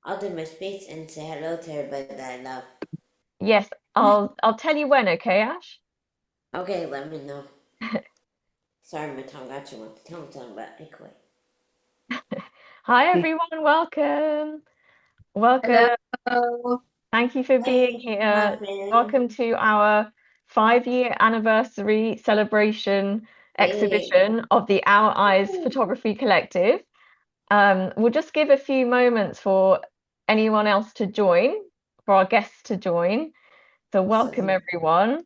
I'll do my speech and say hello to everybody that I love. Yes, I'll tell you when, okay, Ash? Okay, let me know. Sorry, my tongue got you on the tongue, but anyway. Hi everyone, welcome. Hello. Welcome. Thank you for being Hey, my here. friend. Welcome to our 5-year anniversary celebration Hey. exhibition of the Our Eyes Photography Collective. We'll just give a few moments for anyone else to join, for our guests to join. So welcome everyone.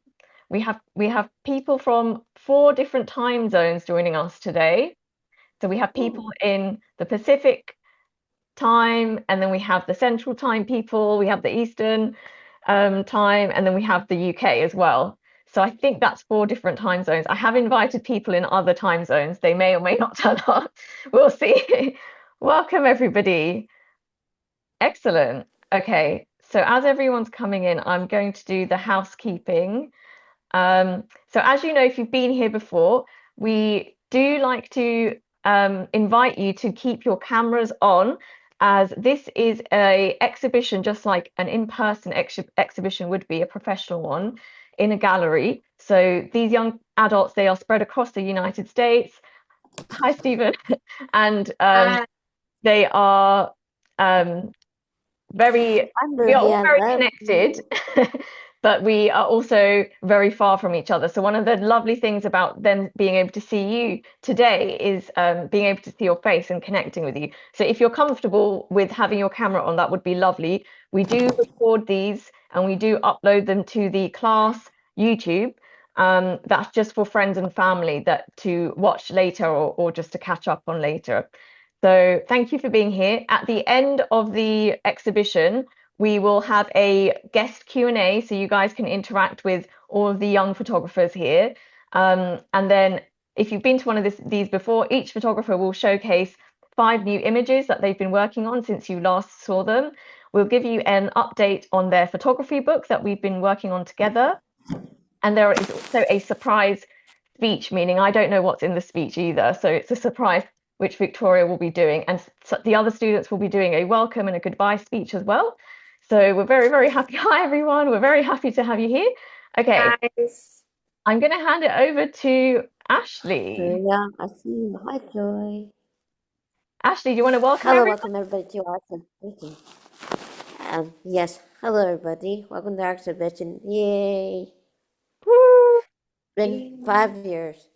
We have people from 4 different time zones joining us today. So we have people Ooh. in the Pacific time, and then we have the Central time people, we have the Eastern time, and then we have the UK as well. So I think that's 4 different time zones. I have invited people in other time zones. They may or may not turn up. We'll see. Welcome, everybody. Excellent. Okay, so as everyone's coming in, I'm going to do the housekeeping. So as you know, if you've been here before, we do like to invite you to keep your cameras on, as this is a exhibition just like an in-person exhibition would be, a professional one in a gallery. So these young adults, they are spread across the United States. Hi, Stephen. And Hi. they are um, very, I'm we are Ruby. all I very love connected, you. but we are also very far from each other. So one of the lovely things about them being able to see you today is being able to see your face and connecting with you. So if you're comfortable with having your camera on, that would be lovely. We do record these and we do upload them to the class YouTube. That's just for friends and family that to watch later, or just to catch up on later. So thank you for being here. At the end of the exhibition, we will have a guest Q&A, so you guys can interact with all of the young photographers here. And then if you've been to one of these before, each photographer will showcase 5 new images that they've been working on since you last saw them. We'll give you an update on their photography book that we've been working on together. And there is also a surprise speech, meaning I don't know what's in the speech either. So it's a surprise which Victoria will be doing. And the other students will be doing a welcome and a goodbye speech as well. So we're very, very happy. Hi, everyone. We're very happy to have you here. Okay, Guys. I'm going to hand it over to Ashley. Yeah, I see you. Hi, Joy. Ashley, do you want to welcome Hello, everyone? welcome everybody to our exhibition. Yes. Hello, everybody. Welcome to our exhibition. Yay. Woo! Been 5 years.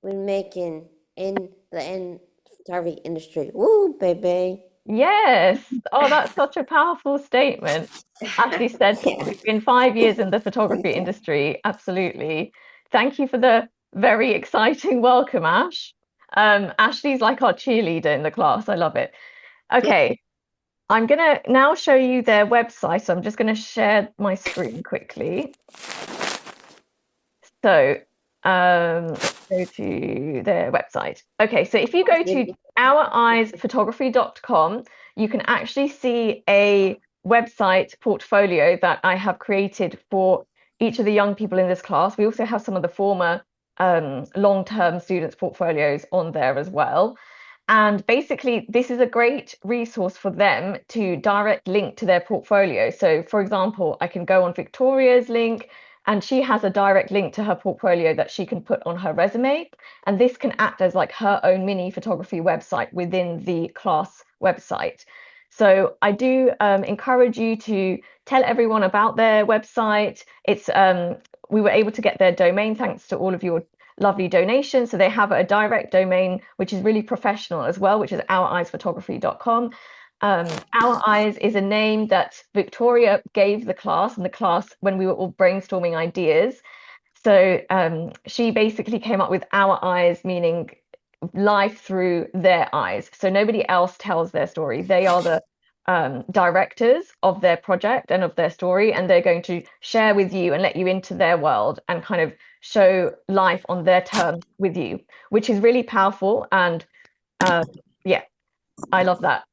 Been making in the photography industry. Woo, baby. Yes. Oh, that's such a powerful statement. Ashley said Yeah. we've been 5 years in the photography industry. Absolutely. Thank you for the very exciting welcome, Ash. Ashley's like our cheerleader in the class. I love it. Okay, I'm gonna now show you their website. So I'm just gonna share my screen quickly. So let's go to their website. Okay, so if you go to oureyesphotography.com, you can actually see a website portfolio that I have created for each of the young people in this class. We also have some of the former long-term students' portfolios on there as well. And basically, this is a great resource for them to direct link to their portfolio. So, for example, I can go on Victoria's link, and she has a direct link to her portfolio that she can put on her resume. And this can act as like her own mini photography website within the class website. So I do encourage you to tell everyone about their website. It's we were able to get their domain thanks to all of your lovely donations. So they have a direct domain, which is really professional as well, which is oureyesphotography.com. Our Eyes is a name that Victoria gave the class, and the class when we were all brainstorming ideas. So she basically came up with Our Eyes, meaning life through their eyes. So nobody else tells their story. They are the directors of their project and of their story, and they're going to share with you and let you into their world and kind of show life on their terms with you, which is really powerful. And uh, yeah, I love that.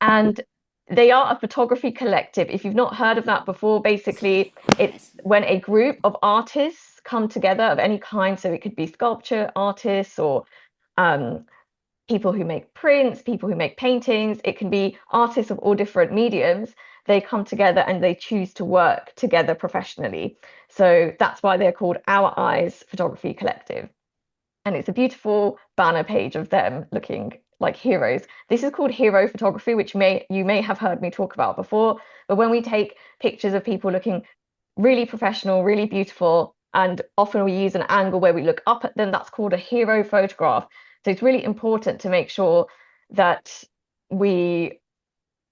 And they are a photography collective. If you've not heard of that before, basically, it's when a group of artists come together of any kind. So it could be sculpture artists or um, people who make prints, people who make paintings. It can be artists of all different mediums. They come together and they choose to work together professionally. So that's why they're called Our Eyes Photography Collective. And it's a beautiful banner page of them looking like heroes. This is called hero photography, which you may have heard me talk about before. But when we take pictures of people looking really professional, really beautiful, and often we use an angle where we look up at them, that's called a hero photograph. So it's really important to make sure that we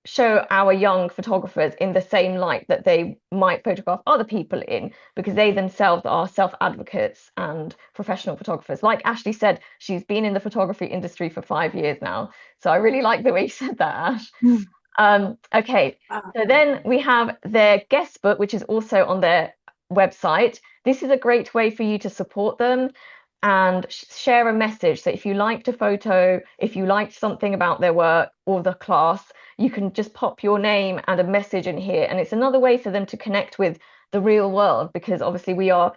show our young photographers in the same light that they might photograph other people in, because they themselves are self-advocates and professional photographers. Like Ashley said, she's been in the photography industry for 5 years now. So I really like the way you said that, Ash. Okay, so then we have their guest book, which is also on their website. This is a great way for you to support them and share a message. So if you liked a photo, if you liked something about their work or the class, you can just pop your name and a message in here. And it's another way for them to connect with the real world, because obviously we are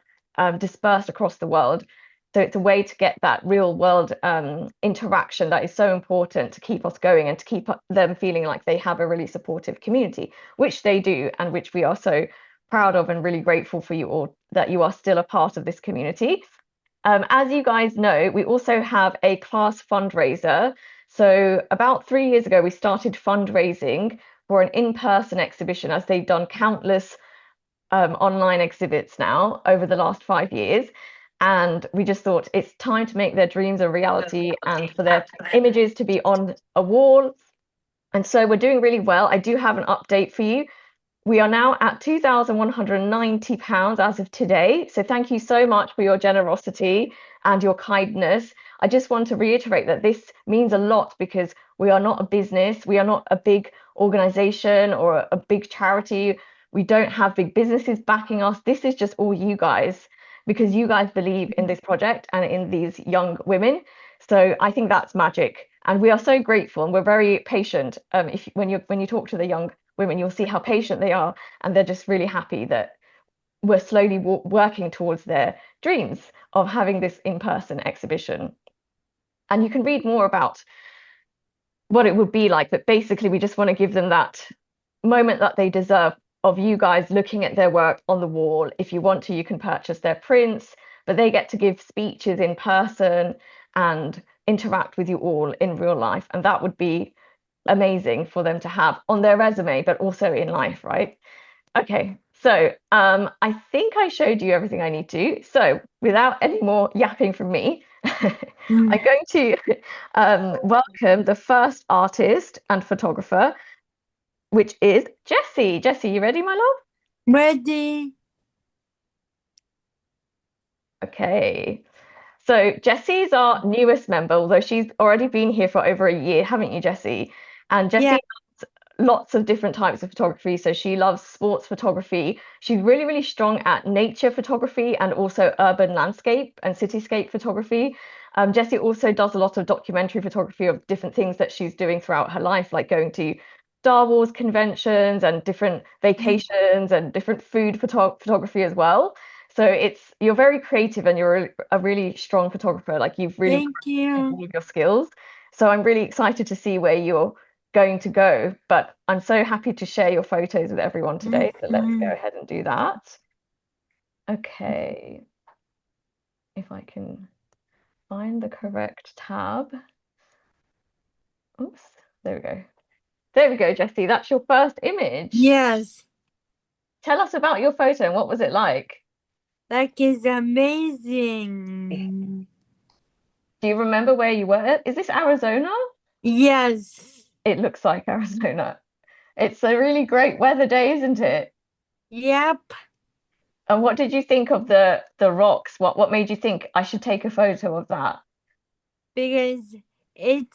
dispersed across the world. So it's a way to get that real world interaction that is so important to keep us going and to keep them feeling like they have a really supportive community, which they do, and which we are so proud of and really grateful for you all that you are still a part of this community. As you guys know, we also have a class fundraiser. So about 3 years ago, we started fundraising for an in-person exhibition, as they've done countless online exhibits now over the last 5 years. And we just thought it's time to make their dreams a reality and for their images to be on a wall. And so we're doing really well. I do have an update for you. We are now at £2,190 as of today. So thank you so much for your generosity and your kindness. I just want to reiterate that this means a lot, because we are not a business. We are not a big organization or a big charity. We don't have big businesses backing us. This is just all you guys, because you guys believe in this project and in these young women. So I think that's magic. And we are so grateful, and we're very patient. When you talk to the young women, you'll see how patient they are, and they're just really happy that we're slowly working towards their dreams of having this in-person exhibition. And you can read more about what it would be like, but basically we just want to give them that moment that they deserve of you guys looking at their work on the wall. If you want to, you can purchase their prints, but they get to give speeches in person and interact with you all in real life, and that would be amazing for them to have on their resume, but also in life, right? Okay, so I think I showed you everything I need to. So without any more yapping from me, I'm going to welcome the first artist and photographer, which is Jessie. Jessie, you ready, my love? Ready? Okay. So Jessie's our newest member, although she's already been here for over a year, haven't you, Jessie? And Jessie Yeah. loves lots of different types of photography. So she loves sports photography. She's really, really strong at nature photography and also urban landscape and cityscape photography. Jessie also does a lot of documentary photography of different things that she's doing throughout her life, like going to Star Wars conventions and different vacations and different food photography as well. So you're very creative and you're a really strong photographer. Like you've really Thank you. all of your skills. So I'm really excited to see where you're going to go. But I'm so happy to share your photos with everyone today. So let's go ahead and do that. Okay. If I can find the correct tab. Oops, there we go. There we go, Jessie. That's your first image. Yes, Tell us about your photo and what was it like? that is amazing. Do you remember where you were? Is this Arizona? Yes, It looks like Arizona. It's a really great weather day, isn't it? yep, And what did you think of the rocks? What made you think I should take a photo of that? because it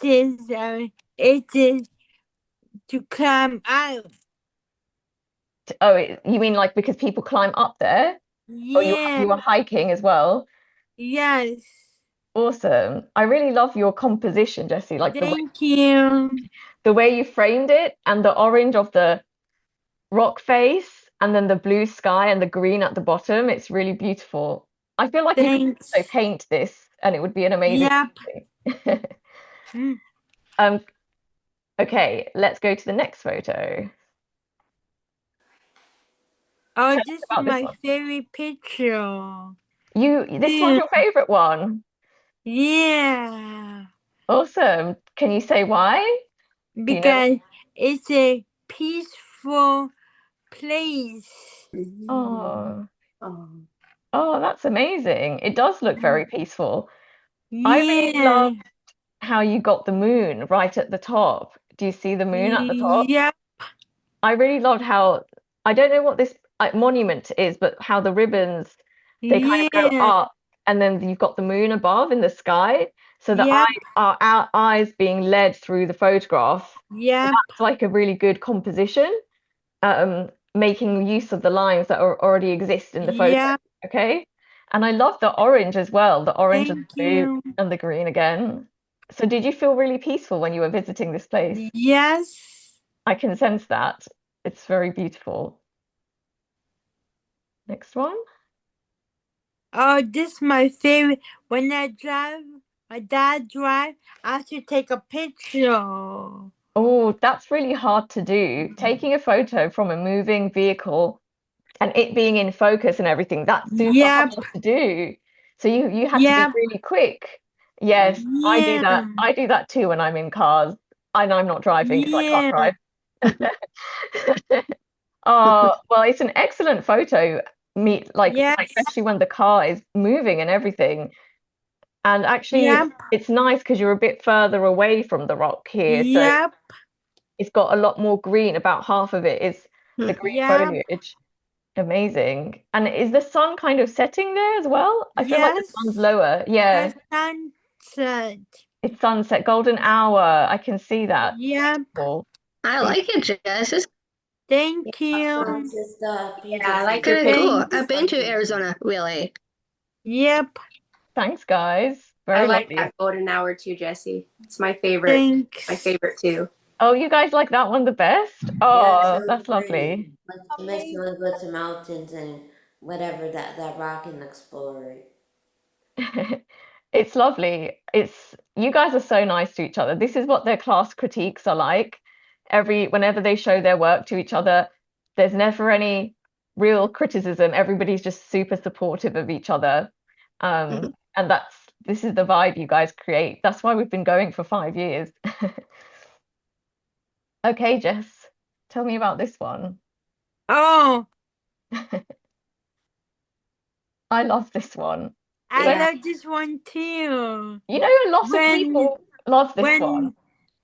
is to climb out. Oh, you mean like because people climb up there? Or Yeah, you were hiking as well? yes, Awesome. I really love your composition, Jessie. Like thank you. the way you framed it, and the orange of the rock face and then the blue sky and the green at the bottom. It's really beautiful. I feel like you could Thanks. also paint this and it would be an amazing Yep, thing. Mm. Um, okay, let's go to the next photo. Oh, Tell us this is about this my one. favorite picture. This one's Yeah. your favorite one. Yeah. Awesome. Can you say why? Do you know? Because it's a peaceful place. Oh, Oh, oh, that's amazing. It does look very peaceful. I really Yeah. love how you got the moon right at the top. Do you see the moon at the top? Yep. I really loved how, I don't know what this monument is, but how the ribbons, they kind of go Yeah. up and then you've got the moon above in the sky. So the Yep. eyes are our eyes being led through the photograph. So Yep. that's like a really good composition, making use of the lines that already exist in the photo. Yep. Okay. And I love the orange as well, the orange and Thank the blue you. and the green again. So did you feel really peaceful when you were visiting this place? Yes. I can sense that. It's very beautiful. Next one. Oh, this is my favorite. When I drive, my dad drive, I have to take a picture. Oh, that's really hard to do. Taking a photo from a moving vehicle and it being in focus and everything, that's super Yep. hard to do. So you had to be Yep. really quick. Yes, I do that. Yeah. I do that too when I'm in cars and I'm not driving because I can't Yeah. drive. Oh, well, it's an excellent photo. Like Yes. especially when the car is moving and everything. And actually, Yep. it's nice because you're a bit further away from the rock here, so Yep. it's got a lot more green. About half of it is the green Yep. foliage. Amazing. And is the sun kind of setting there as well? I feel like the sun's Yes. lower. Yeah, The sunset. it's sunset, golden hour. I can see that. Yep. Cool. I like it, Jess. It's Thank sounds you. is the Yeah, I like beautiful. your kind of cool. Thanks. I've been to Arizona, really. Yep. Thanks, guys. I Very like lovely. that golden hour too, Jesse. It's my favorite. My Thanks. favorite too. Oh, you guys like that one the best? Yeah, Oh, it's so that's pretty. lovely. Like it makes you want to go to mountains and whatever that rock and explore it. It's lovely. It's you guys are so nice to each other. This is what their class critiques are like. Whenever they show their work to each other, there's never any real criticism. Everybody's just super supportive of each other. And this is the vibe you guys create. That's why we've been going for 5 years. Okay, Jess, tell me about this one. Oh, I love this one. I So, Yeah. love this one too. you know, a lot of When people love this one.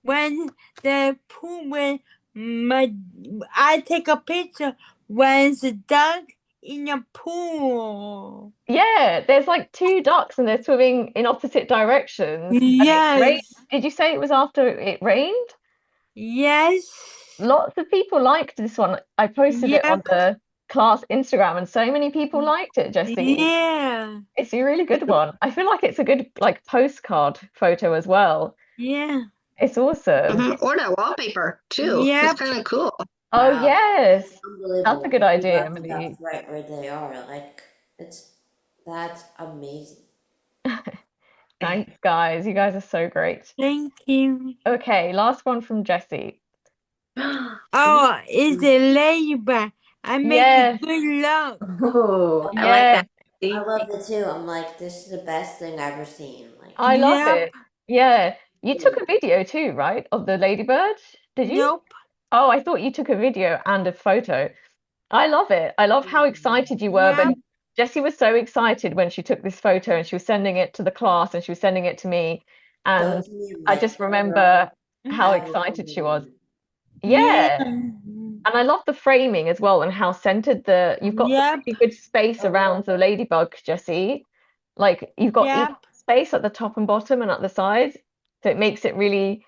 when the pool I take a picture when it's a duck in a pool. Yeah, there's like two ducks and they're swimming in opposite directions. And it rained. Yes. Did you say it was after it rained? Yes. Lots of people liked this one. I posted it on Yep. the class Instagram and so many people liked it, Jesse. Yeah. It's a really good one. I feel like it's a good like postcard photo as well. Yeah. It's awesome. Mhm. Or that wallpaper, too. Yep. It's kind of cool. Oh Wow, yes, that's unbelievable. that's a good You idea, got the Emily. ducks right where they are. Like that's amazing. Thanks, guys. You guys are so great. Thank you. Okay, last one from Jesse. Oh, it's a ladybug. I make Yes, it good luck. Oh, I like yes, that. See? I love it too. I'm like, this is the best thing I've ever seen. Like, I love Yep. it. Yeah, you took a video too, right, of the ladybird? Did you? Nope. Oh, I thought you took a video and a photo. I love it. I love how excited you were. But Yep. Jessie was so excited when she took this photo and she was sending it to the class and she was sending it to me. And those me and I Mike just were remember how that was excited she was. Yeah. Yeah. And I love the framing as well and how centered you've got the Yep. really good space around the ladybug, Jessie. Like you've got Yep. equal space at the top and bottom and at the sides. So it makes it really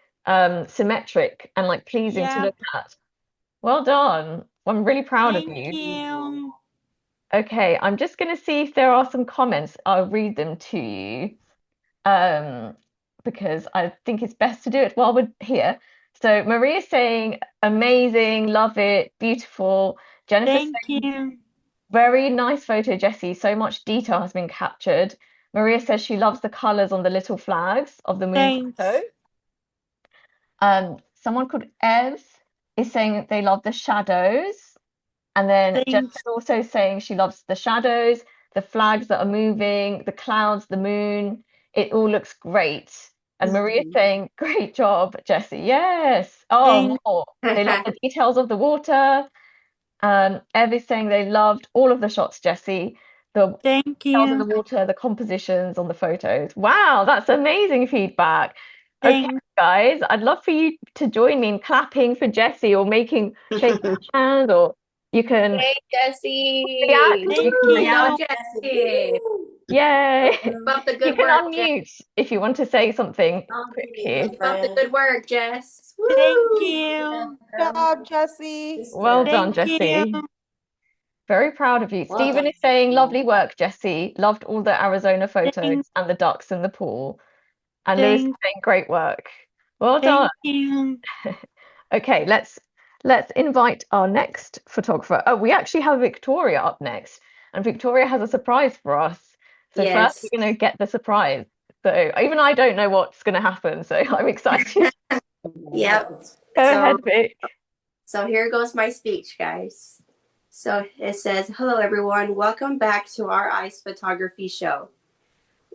symmetric and like pleasing to Yep. look at. Well done. I'm really proud of Thank you. you. Okay, I'm just going to see if there are some comments. I'll read them to you because I think it's best to do it while we're here. So Maria's saying, amazing, love it, beautiful. Jennifer's Thank saying, you. very nice photo, Jessie. So much detail has been captured. Maria says she loves the colors on the little flags of the moon Thanks. photo. Someone called Ev is saying that they love the shadows. And then Jess Thanks. is also saying she loves the shadows, the flags that are moving, the clouds, the moon. It all looks great. And Maria's saying, great job, Jessie. Yes. Oh, Thanks. more. They love the details of the water. Ev is saying they loved all of the shots, Jessie. The Thank details of the you. water, the compositions on the photos. Wow, that's amazing feedback. Okay, Thanks. guys, I'd love for you to join me in clapping for Jessie or shaking hands, or you can Hey, Jessie. react. You Thank can Way to react. go, Jessie. Yay! Keep up the You good can work, Jess. unmute if you want to say something quickly. Keep up the good work, Jess. Thank Woo! you. Good job, Jessie. Well done, Thank you. Jessie. Very proud of you. Well Stephen done, is saying, Jessie. lovely work, Jessie. Loved all the Arizona photos Thanks. and the ducks in the pool. And Lewis is Thanks. saying, great work. Well done. Thank you. Okay, let's invite our next photographer. Oh, we actually have Victoria up next, and Victoria has a surprise for us. So first Yes. we're going to get the surprise. So even I don't know what's going to happen, so I'm excited. Yep. Go So- ahead, Vic. So here goes my speech, guys. So it says, hello, everyone. Welcome back to our ICE photography show.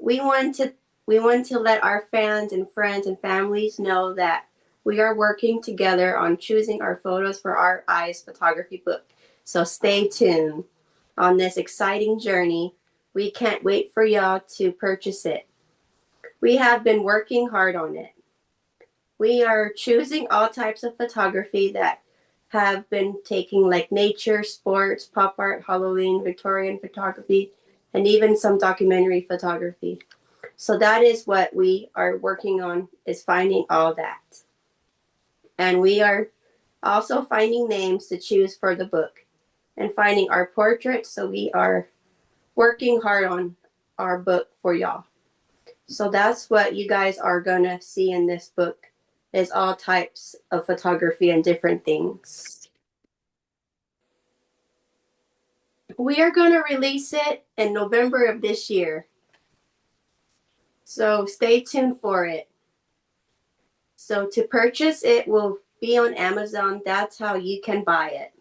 We want to let our fans and friends and families know that we are working together on choosing our photos for our ICE photography book. So stay tuned on this exciting journey. We can't wait for y'all to purchase it. We have been working hard on it. We are choosing all types of photography that have been taking, like nature, sports, pop art, Halloween, Victorian photography, and even some documentary photography. So that is what we are working on, is finding all that. And we are also finding names to choose for the book and finding our portraits. So we are working hard on our book for y'all. So that's what you guys are gonna see in this book, is all types of photography and different things. We are going to release it in November of this year. So stay tuned for it. So to purchase it will be on Amazon. That's how you can buy it.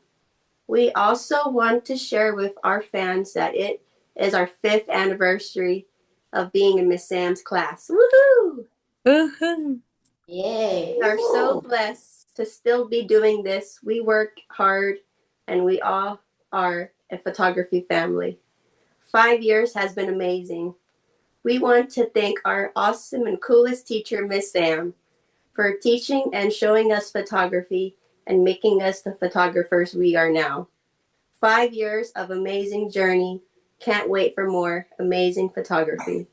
We also want to share with our fans that it is our 5th anniversary of being in Miss Sam's class. Woohoo! Woohoo. Yay. We are so blessed to still be doing this. We work hard and we all are a photography family. 5 years has been amazing. We want to thank our awesome and coolest teacher, Miss Sam, for teaching and showing us photography and making us the photographers we are now. 5 years of amazing journey. Can't wait for more amazing photography.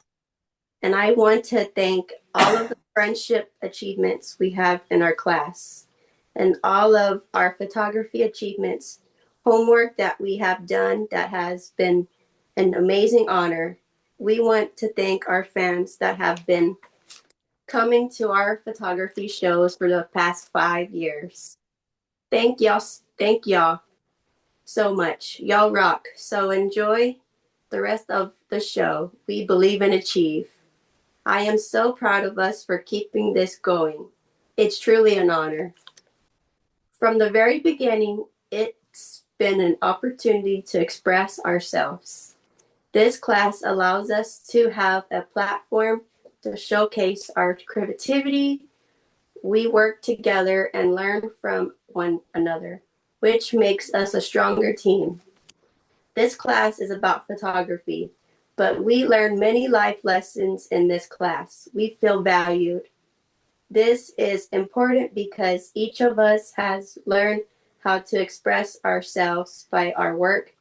And I want to thank all of the friendship achievements we have in our class and all of our photography achievements, homework that we have done that has been an amazing honor. We want to thank our fans that have been coming to our photography shows for the past 5 years. Thank y'all so much. Y'all rock. So enjoy the rest of the show. We believe and achieve. I am so proud of us for keeping this going. It's truly an honor. From the very beginning, it's been an opportunity to express ourselves. This class allows us to have a platform to showcase our creativity. We work together and learn from one another, which makes us a stronger team. This class is about photography, but we learn many life lessons in this class. We feel valued. This is important because each of us has learned how to express ourselves by our work,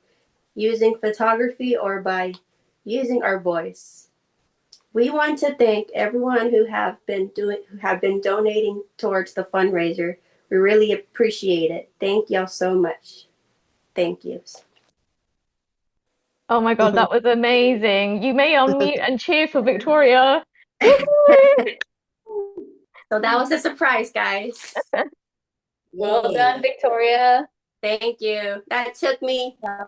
using photography, or by using our voice. We want to thank everyone who have been donating towards the fundraiser. We really appreciate it. Thank y'all so much. Thank you. Oh my God, that was amazing. You may unmute and cheer for Victoria. Woohoo! So that was a surprise, guys. Well done, Victoria. Thank you. That took me a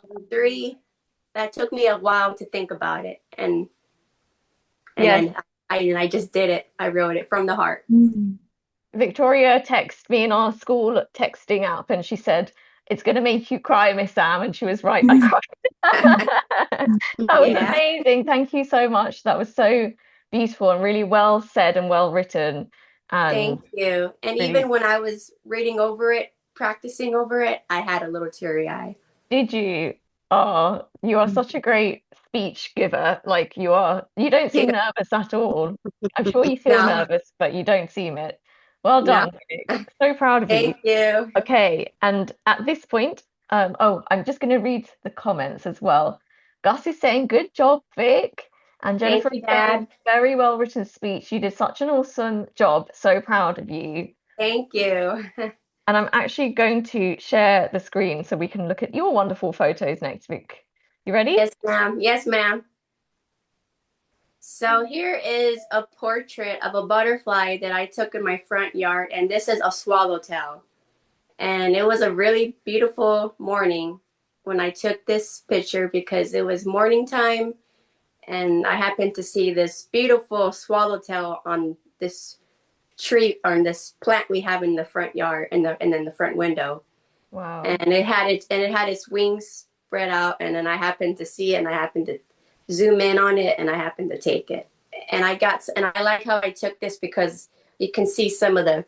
while to think about it. And Yes. then I just did it. I wrote it from the heart. Victoria texted me in our school texting app and she said, "It's going to make you cry, Miss Sam." And she was right. I cried. That was Yeah. amazing. Thank you so much. That was so beautiful and really well said and well written. And Thank you. And really, even when I was reading over it, practicing over it, I had a little teary eye. did you? Oh, you are such a great speech giver. Like you are. You don't seem nervous at all. I'm sure you feel No, nervous, but you don't seem it. Well no. done, Vic. So proud of you. Thank you. Okay, and at this point, I'm just going to read the comments as well. Gus is saying, "Good job, Vic." And Thank Jennifer you, is saying, Dad. "Very well written speech. You did such an awesome job. So proud of you." Thank you. And I'm actually going to share the screen so we can look at your wonderful photos next week. You ready? Yes, ma'am. Yes, ma'am. So here is a portrait of a butterfly that I took in my front yard, and this is a swallowtail. And it was a really beautiful morning when I took this picture because it was morning time, and I happened to see this beautiful swallowtail on this tree or in this plant we have in the front yard and then the front window. Wow. And it had its wings spread out, and then I happened to see it, and I happened to zoom in on it, and I happened to take it. And I like how I took this because you can see some of the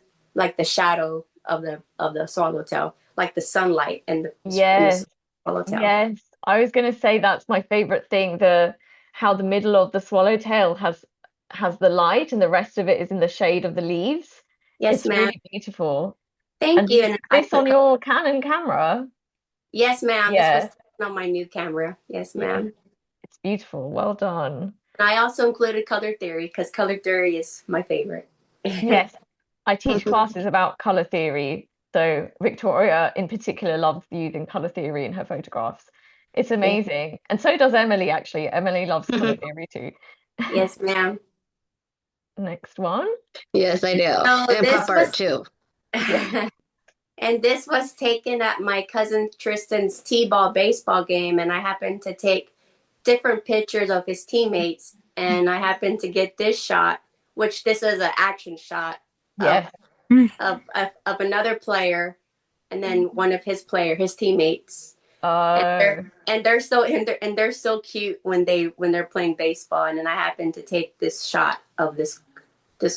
shadow of the swallowtail, like the sunlight and the Yes. swallowtail. Yes. I was going to say that's my favorite thing, the how the middle of the swallowtail has the light and the rest of it is in the shade of the leaves. Yes, It's ma'am. really beautiful. Thank And you. is And I this on put, your Canon camera? yes, ma'am. This was Yeah. taken on my new camera. Yes, Yeah. ma'am. It's beautiful. Well done. And I also included color theory because color theory is my favorite. Yes. I teach classes about color theory. So Victoria in particular loves using color theory in her photographs. It's Yeah. amazing. And so does Emily, actually. Emily loves color theory too. Yes, ma'am. Next one. Yes, I do. So And this pop art was too. and this was taken at my cousin Tristan's T-ball baseball game, and I happened to take different pictures of his teammates, and I happened to get this shot, which this is an action shot of Yes. of another player, and then one of his teammates. Oh, And they're so cute when they're playing baseball, and then I happened to take this shot of this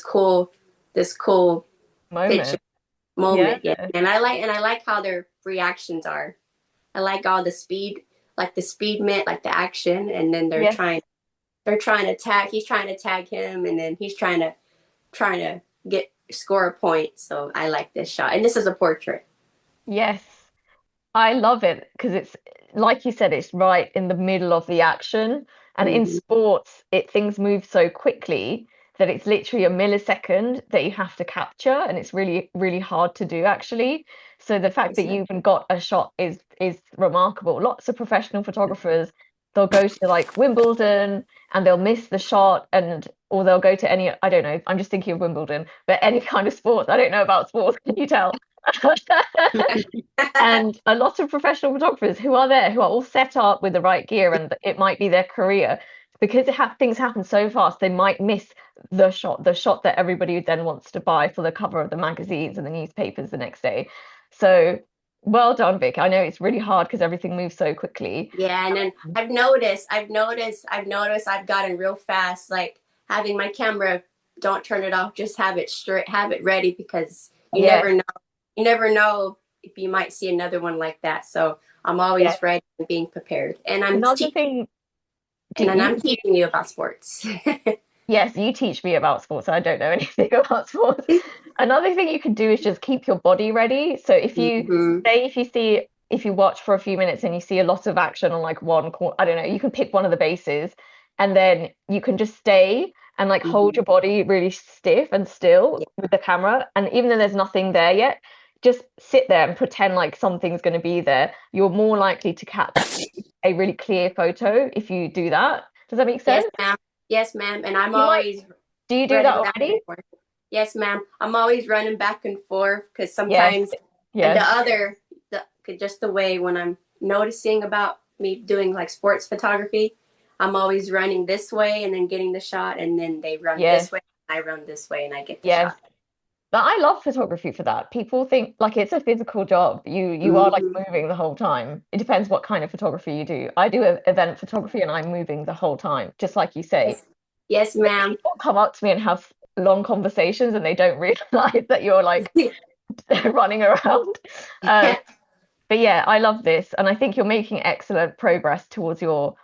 cool picture moment. moment. Yeah. Yeah. And I like how their reactions are. I like all the speed, like the speed meant like the action, and then Yes. they're trying to tag he's trying to tag him, and then he's trying to get score a point. So I like this shot. And this is a portrait. Yes. I love it because it's like you said, it's right in the middle of the action. And in Mhm. sports, things move so quickly that it's literally a millisecond that you have to capture, and it's really, really hard to do actually. So the fact that you even got a shot is remarkable. Lots of professional photographers, they'll go to like Wimbledon and they'll miss the shot and or they'll go to any, I don't know, I'm just thinking of Wimbledon, but any kind of sports. I don't know about sports, can you tell? And a lot of professional photographers who are there, who are all set up with the right gear, and it might be their career, because things happen so fast, they might miss the shot that everybody then wants to buy for the cover of the magazines and the newspapers the next day. So well done, Vic. I know it's really hard because everything moves so quickly. Yeah, and then I've noticed I've gotten real fast, like having my camera, don't turn it off, just have it straight, have it ready, because you Yes, never know if you might see another one like that. So I'm always yes. ready and being prepared. And Another thing, I'm teaching you about sports. yes, you teach me about sports. I don't know anything about sports. Another thing you can do is just keep your body ready. So if you Mhm. say if you watch for a few minutes and you see a lot of action on like one corner, I don't know, you can pick one of the bases and then you can just stay and like hold Mhm. your body really stiff and still Yeah. with the camera. And even though there's nothing there yet, just sit there and pretend like something's going to be there. You're more likely to catch a really clear photo if you do that. Does that make Yes, sense? ma'am. Yes, ma'am. And I'm You might, always do you do that running back and already? forth. Yes, ma'am. I'm always running back and forth because Yes, sometimes, and yes, just the way when I'm noticing about me doing like sports photography, I'm always running this way and then getting the shot, and then they run yes, this way, I run this way, and I get the yes. shot. But I love photography for that. People think like it's a physical job. You are like Mhm. moving the whole time. It depends what kind of photography you do. I do event photography and I'm moving the whole time, just like you say. Yes, yes, But ma'am. people come up to me and have long conversations and they don't realize that you're like running around. Um, but yeah, I love this, and I think you're making excellent progress towards your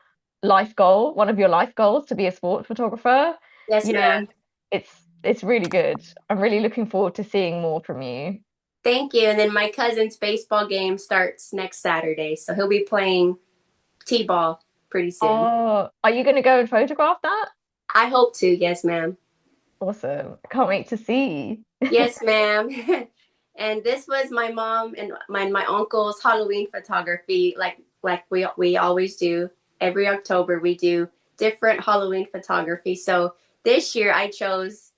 life goal, one of your life goals to be a sport photographer. Yes, Yeah, ma'am. it's really good. I'm really looking forward to seeing more from you. Thank you. And then my cousin's baseball game starts next Saturday, so he'll be playing t-ball pretty soon. Oh, are you going to go and photograph that? I hope to. Yes, ma'am. Awesome. I can't wait to see. Yes, ma'am. And this was my mom and my uncle's Halloween photography. Like we always do. Every October we do different Halloween photography. So this year I chose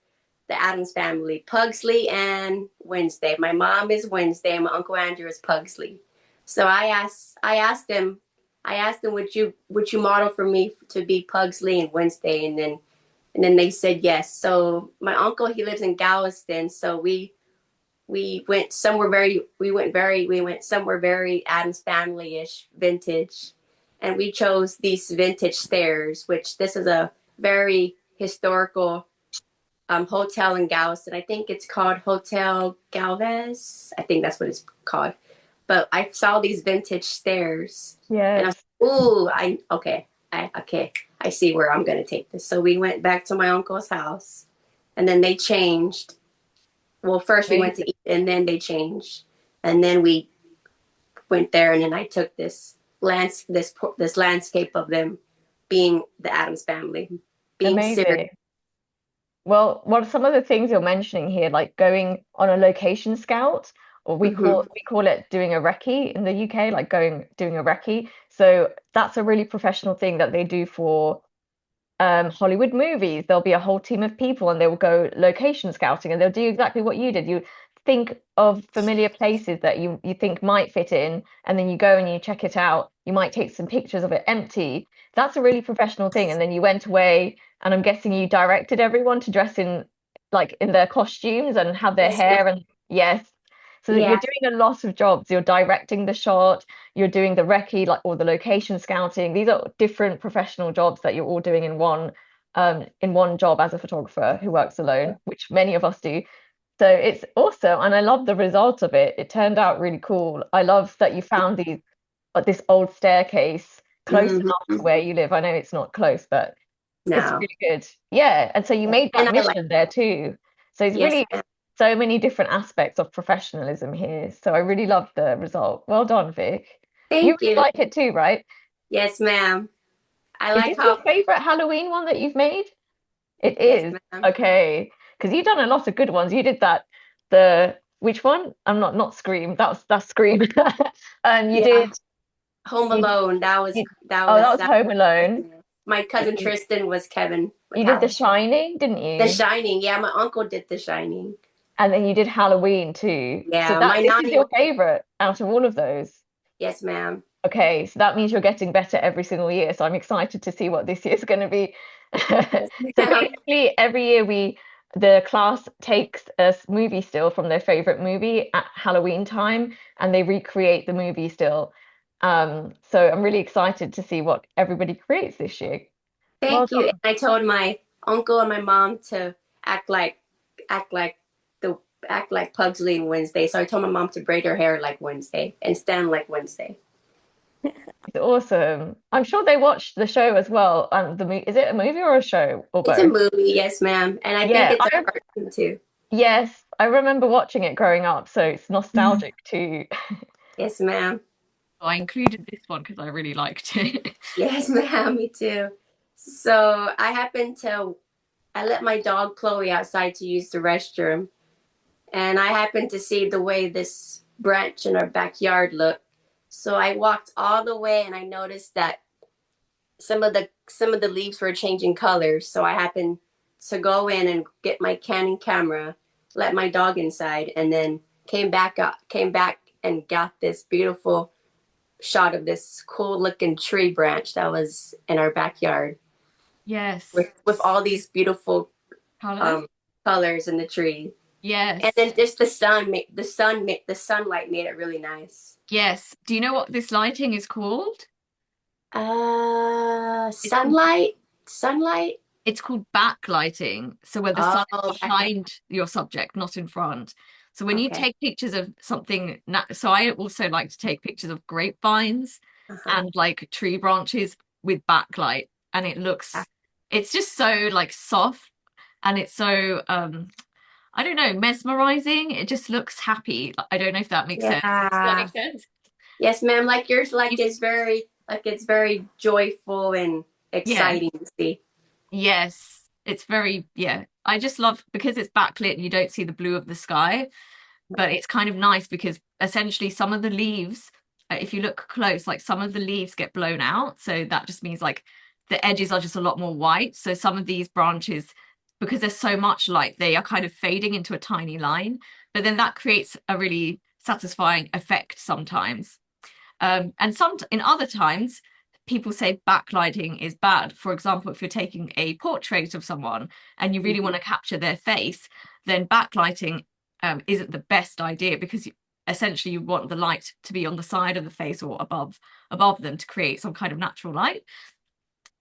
the Adams family, Pugsley and Wednesday. My mom is Wednesday, and my Uncle Andrew is Pugsley. So I asked them, would you model for me to be Pugsley and Wednesday, and then they said yes. So my uncle, he lives in Galveston, so we went somewhere we went somewhere very Adams family-ish vintage, and we chose these vintage stairs, which this is a very historical hotel in Galveston. I think it's called Hotel Galvez. I think that's what it's called. But I saw these vintage stairs, and I was Yes, like, ooh, I see where I'm gonna take this. So we went back to my uncle's house, and then they changed. Well, first we went amazing. to eat, and then they changed, and then we went there, and then I took this landscape of them being the Adams family, being serious. Amazing. Well, what are some of the things you're mentioning here, like going on a location scout, or Hmm. we call it doing a recce in the UK, like going doing a recce. So that's a really professional thing that they do for Hollywood movies. There'll be a whole team of people and they will go location scouting and they'll do exactly what you did. You think of familiar places that you think might fit in, and then you go and you check it out. You might take some pictures of it empty. That's a really professional thing. And then you went away, and I'm guessing you directed everyone to dress in like in their costumes and have their Yes, ma'am. hair and yes. So that you're Yeah. doing a lot of jobs. You're directing the shot, you're doing the recce, like or the location scouting. These are different professional jobs that you're all doing in one job as a photographer who works alone, which many of us do. So it's awesome, and I love the result of it. It turned out really cool. I love that you found this old staircase close enough to Hmm. where you live. I know it's not close, but it's No. really good. Yeah, and so you made And that I like, mission there too. So it's yes, really ma'am. so many different aspects of professionalism here. So I really love the result. Well done, Vic. You Thank really you. like it too, right? Yes, ma'am. I Is like this your how, favorite Halloween one that you've made? It yes, is. ma'am. Okay. Because you've done a lot of good ones. You did the which one? I'm not Scream. That's Scream. And Yeah. Home you, Alone. you oh, that was That Home was, Alone. my cousin You, Tristan was Kevin you did The McAllister. Shining, didn't The you? Shining. Yeah, my uncle did The Shining. And then you did Halloween too. So Yeah, that my this is nanny your was, favorite out of all of those. yes, ma'am. Okay, so that means you're getting better every single year. So I'm excited to see what this year's going to be. Yes, So ma'am. basically, every year the class takes a movie still from their favorite movie at Halloween time, and they recreate the movie still. So I'm really excited to see what everybody creates this year. Well Thank you. And done. I told my uncle and my mom to act like act like the act like Pugsley and Wednesday. So I told my mom to braid her hair like Wednesday and stand like Wednesday. It's awesome. I'm sure they watched the show as well. Is it a movie or a show or It's a both? movie, yes, ma'am. And I think Yeah, it's a cartoon too. yes, I remember watching it growing up, so it's nostalgic too. Yes, ma'am. I included this one because I really liked it. Yes, ma'am. Me too. So I let my dog Chloe outside to use the restroom, and I happened to see the way this branch in our backyard looked. So I walked all the way, and I noticed that some of the leaves were changing colors. So I happened to go in and get my Canon camera, let my dog inside, and then came back and got this beautiful shot of this cool looking tree branch that was in our backyard Yes. with all these beautiful Colors. um colors in the tree. Yes. And then just the sunlight made it really nice. Yes. Do you know what this lighting is called? Sunlight. It's called backlighting. So where the sun is Oh, behind your subject, not in front. So when you okay. take pictures of something, so I also like to take pictures of grapevines Uh-huh. and like tree branches with backlight, and it's just so like soft, and it's so I don't know, mesmerizing. It just looks happy. I don't know if that makes sense. Does that make Yeah. sense? Yes, ma'am. Like yours, You- it's very joyful and Yeah. exciting to see. Yes. It's very, yeah. I just love because it's backlit and you don't see the blue of the sky, but it's kind of nice because essentially some of the leaves, if you look close, like some of the leaves get blown out. So that just means like the edges are just a lot more white. So some of these branches, because there's so much light, they are kind of fading into a tiny line. But then that creates a really satisfying effect sometimes. And some in other times, people say backlighting is bad. For example, if you're taking a portrait of someone and you really want to capture their face, then backlighting isn't the best idea because essentially you want the light to be on the side of the face or above them to create some kind of natural light.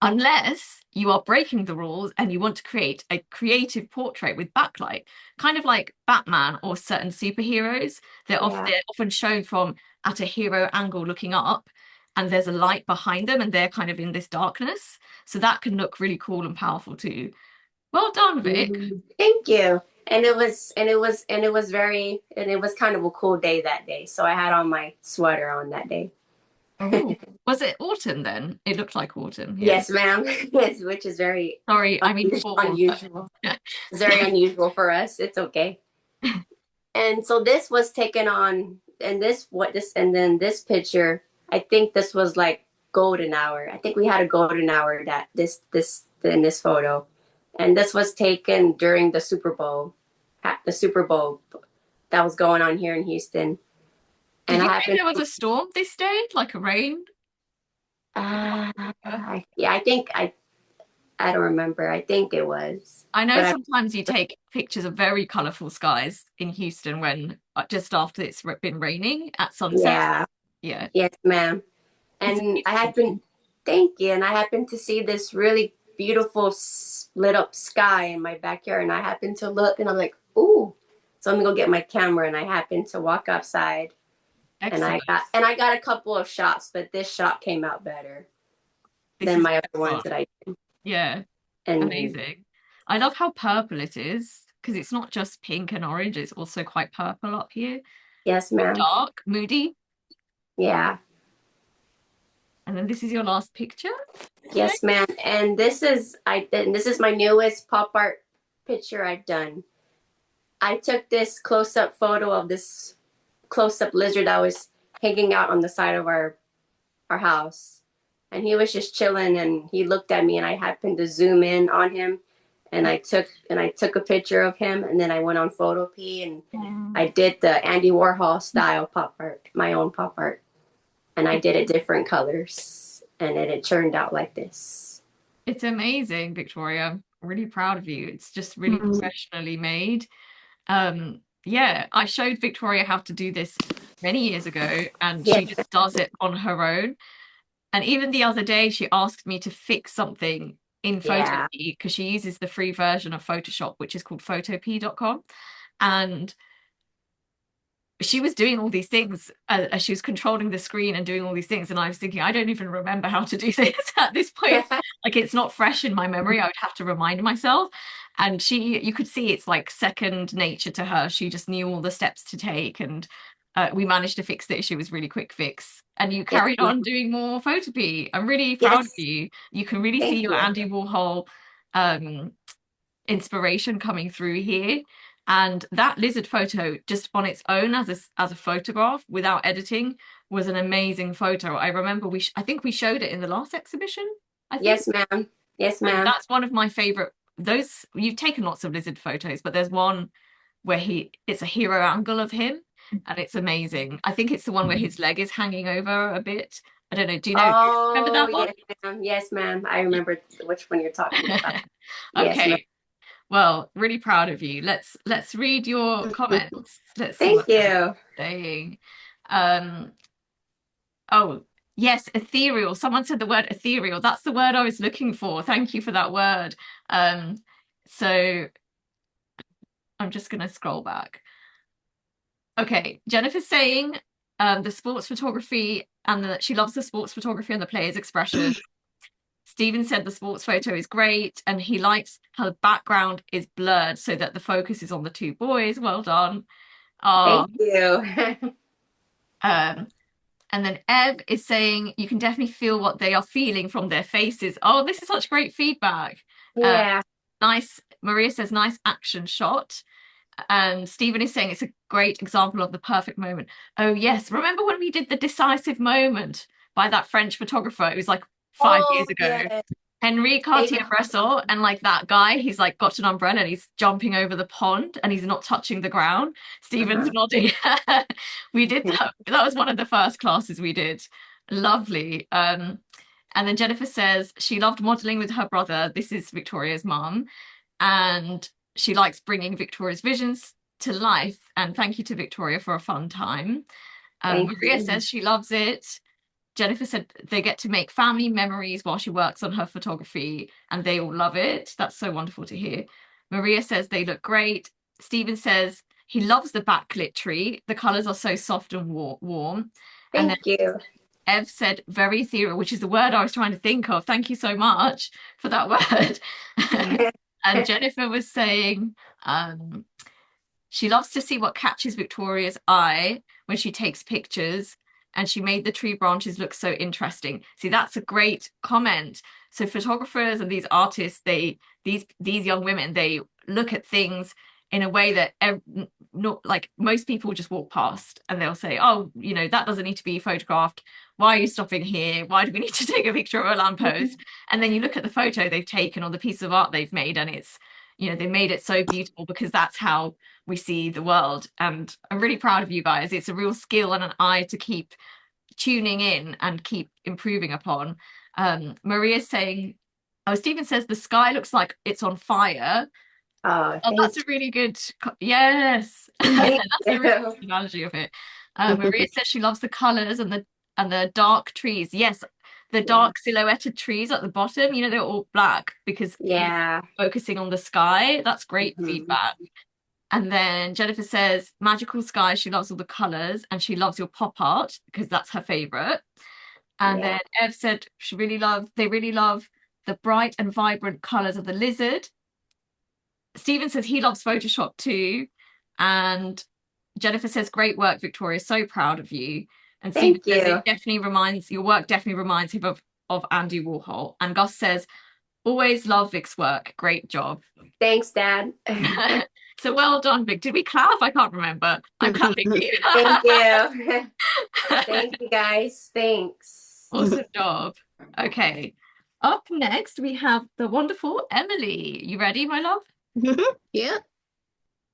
Unless you are breaking the rules and you want to create a creative portrait with backlight, kind of like Batman or certain superheroes. They're often shown from at a hero angle looking up, and there's a light behind them, and they're kind of in this darkness. So that can look really cool and powerful too. Well done, Vic. Thank you. And it was kind of a cool day that day. So I had on my sweater on that day. Oh, was it autumn then? It looked like autumn. Yeah. Yes, ma'am. Yes, which is very Sorry, I mean fall. unusual. Yeah. It's very unusual for us. It's okay. And so this was taken on, and then this picture. I think this was like golden hour. I think we had a golden hour in this photo, and this was taken during the Super Bowl, that was going on here in Houston. Did you think there was a storm this day, like a rain? I don't remember. I think it was. I know sometimes you take pictures of very colorful skies in Houston when just after it's been raining at sunset. Yeah. Yes, ma'am. And thank you. And I happened to see this really beautiful lit up sky in my backyard. And I happened to look and I'm like, ooh. So I'm gonna go get my camera. And I happened to walk outside. Excellent. And I got a couple of shots, but this shot came out better than my other ones that I did. Yeah. Amazing. I love how purple it is because it's not just pink and orange, it's also quite purple up here. Yes, ma'am. Dark, moody. Yeah. And then this is your last picture? Yes, ma'am. And this is my newest pop art picture I've done. I took this close-up photo of this close-up lizard that was hanging out on the side of our house. And he was just chilling and he looked at me and I happened to zoom in on him and I took a picture of him and then I went on Photopea and I did the Andy Warhol style pop art, my own pop art. And I did it different colors and then it turned out like this. It's amazing, Victoria. I'm really proud of you. It's just really professionally made. Yeah, I showed Victoria how to do this many years ago and she just does it on her own. And even the other day, she asked me to fix something in Photopea because she uses the free version of Photoshop, which is called photopea.com. And she was doing all these things as she was controlling the screen and doing all these things. And I was thinking, I don't even remember how to do this at this point. Like it's not fresh in my memory. I would have to remind myself. And you could see it's like second nature to her. She just knew all the steps to take. And we managed to fix the issue. It was really quick fix. And you carried on doing more Photopea. I'm really proud of you. You can really see your Andy Warhol inspiration coming through here. And that lizard photo just on its own as a photograph without editing was an amazing photo. I remember I think we showed it in the last exhibition. I think. Yes, ma'am. Yes, ma'am. And that's one of my favorite. You've taken lots of lizard photos, but there's one where it's a hero angle of him and it's amazing. I think it's the one where his leg is hanging over a bit. I don't know. Do you know? Remember that one? Yes, ma'am. Yes, ma'am. I remember which one you're talking about. Okay. Yes, Well, really proud of you. Let's read your comments. Let's see Thank what they're you. saying. Oh, yes, ethereal. Someone said the word ethereal. That's the word I was looking for. Thank you for that word. So I'm just going to scroll back. Okay, Jennifer's saying the sports photography and she loves the sports photography and the players' expressions. Stephen said the sports photo is great and he likes how the background is blurred so that the focus is on the two boys. Well done. Thank you. And then Ev is saying you can definitely feel what they are feeling from their faces. Oh, this is such great feedback. Yeah. Nice. Maria says nice action shot. And Stephen is saying it's a great example of the perfect moment. Oh, yes. Remember when we did the decisive moment by that French photographer? It was like 5 years ago. Yeah. Henri Cartier-Bresson, and like that guy, he's like got an umbrella and he's jumping over the pond and he's not touching the ground. Stephen's nodding. We did that. That was one of the first classes we did. Lovely. And then Jennifer says she loved modeling with her brother. This is Victoria's mum. And she likes bringing Victoria's visions to life. And thank you to Victoria for a fun time. Maria says she loves it. Jennifer said they get to make family memories while she works on her photography and they all love it. That's so wonderful to hear. Maria says they look great. Stephen says he loves the backlit tree. The colours are so soft and warm. Thank you. Ev said very ethereal, which is the word I was trying to think of. Thank you so much for that word. And Jennifer was saying she loves to see what catches Victoria's eye when she takes pictures. And she made the tree branches look so interesting. See, that's a great comment. So photographers and these artists, these young women, they look at things in a way that not like most people just walk past and they'll say, oh, you know, that doesn't need to be photographed. Why are you stopping here? Why do we need to take a picture of a lamppost? And then you look at the photo they've taken or the piece of art they've made and it's, you know, they made it so beautiful because that's how we see the world. And I'm really proud of you guys. It's a real skill and an eye to keep tuning in and keep improving upon. Maria's saying, oh, Stephen says the sky looks like it's on fire. Oh, that's a really good, yes. That's a really good analogy of it. Maria says she loves the colours and the dark trees. Yes, the dark silhouetted trees at the bottom, you know, they're all black because focusing on the sky. That's great feedback. And then Jennifer says magical sky, she loves all the colours and she loves your pop art because that's her favourite. And then Ev said they really love the bright and vibrant colours of the lizard. Stephen says he loves Photoshop too. And Jennifer says, great work, Victoria, so proud of you. And Stephen says your work definitely reminds him of Andy Warhol. And Gus says, always love Vic's work. Great job. Thanks, Dad. So well done, Vic. Did we clap? I can't remember. I'm clapping you. Thank you. Thank you, guys. Thanks. Awesome job. Okay. Up next, we have the wonderful Emily. You ready, my love? Yeah.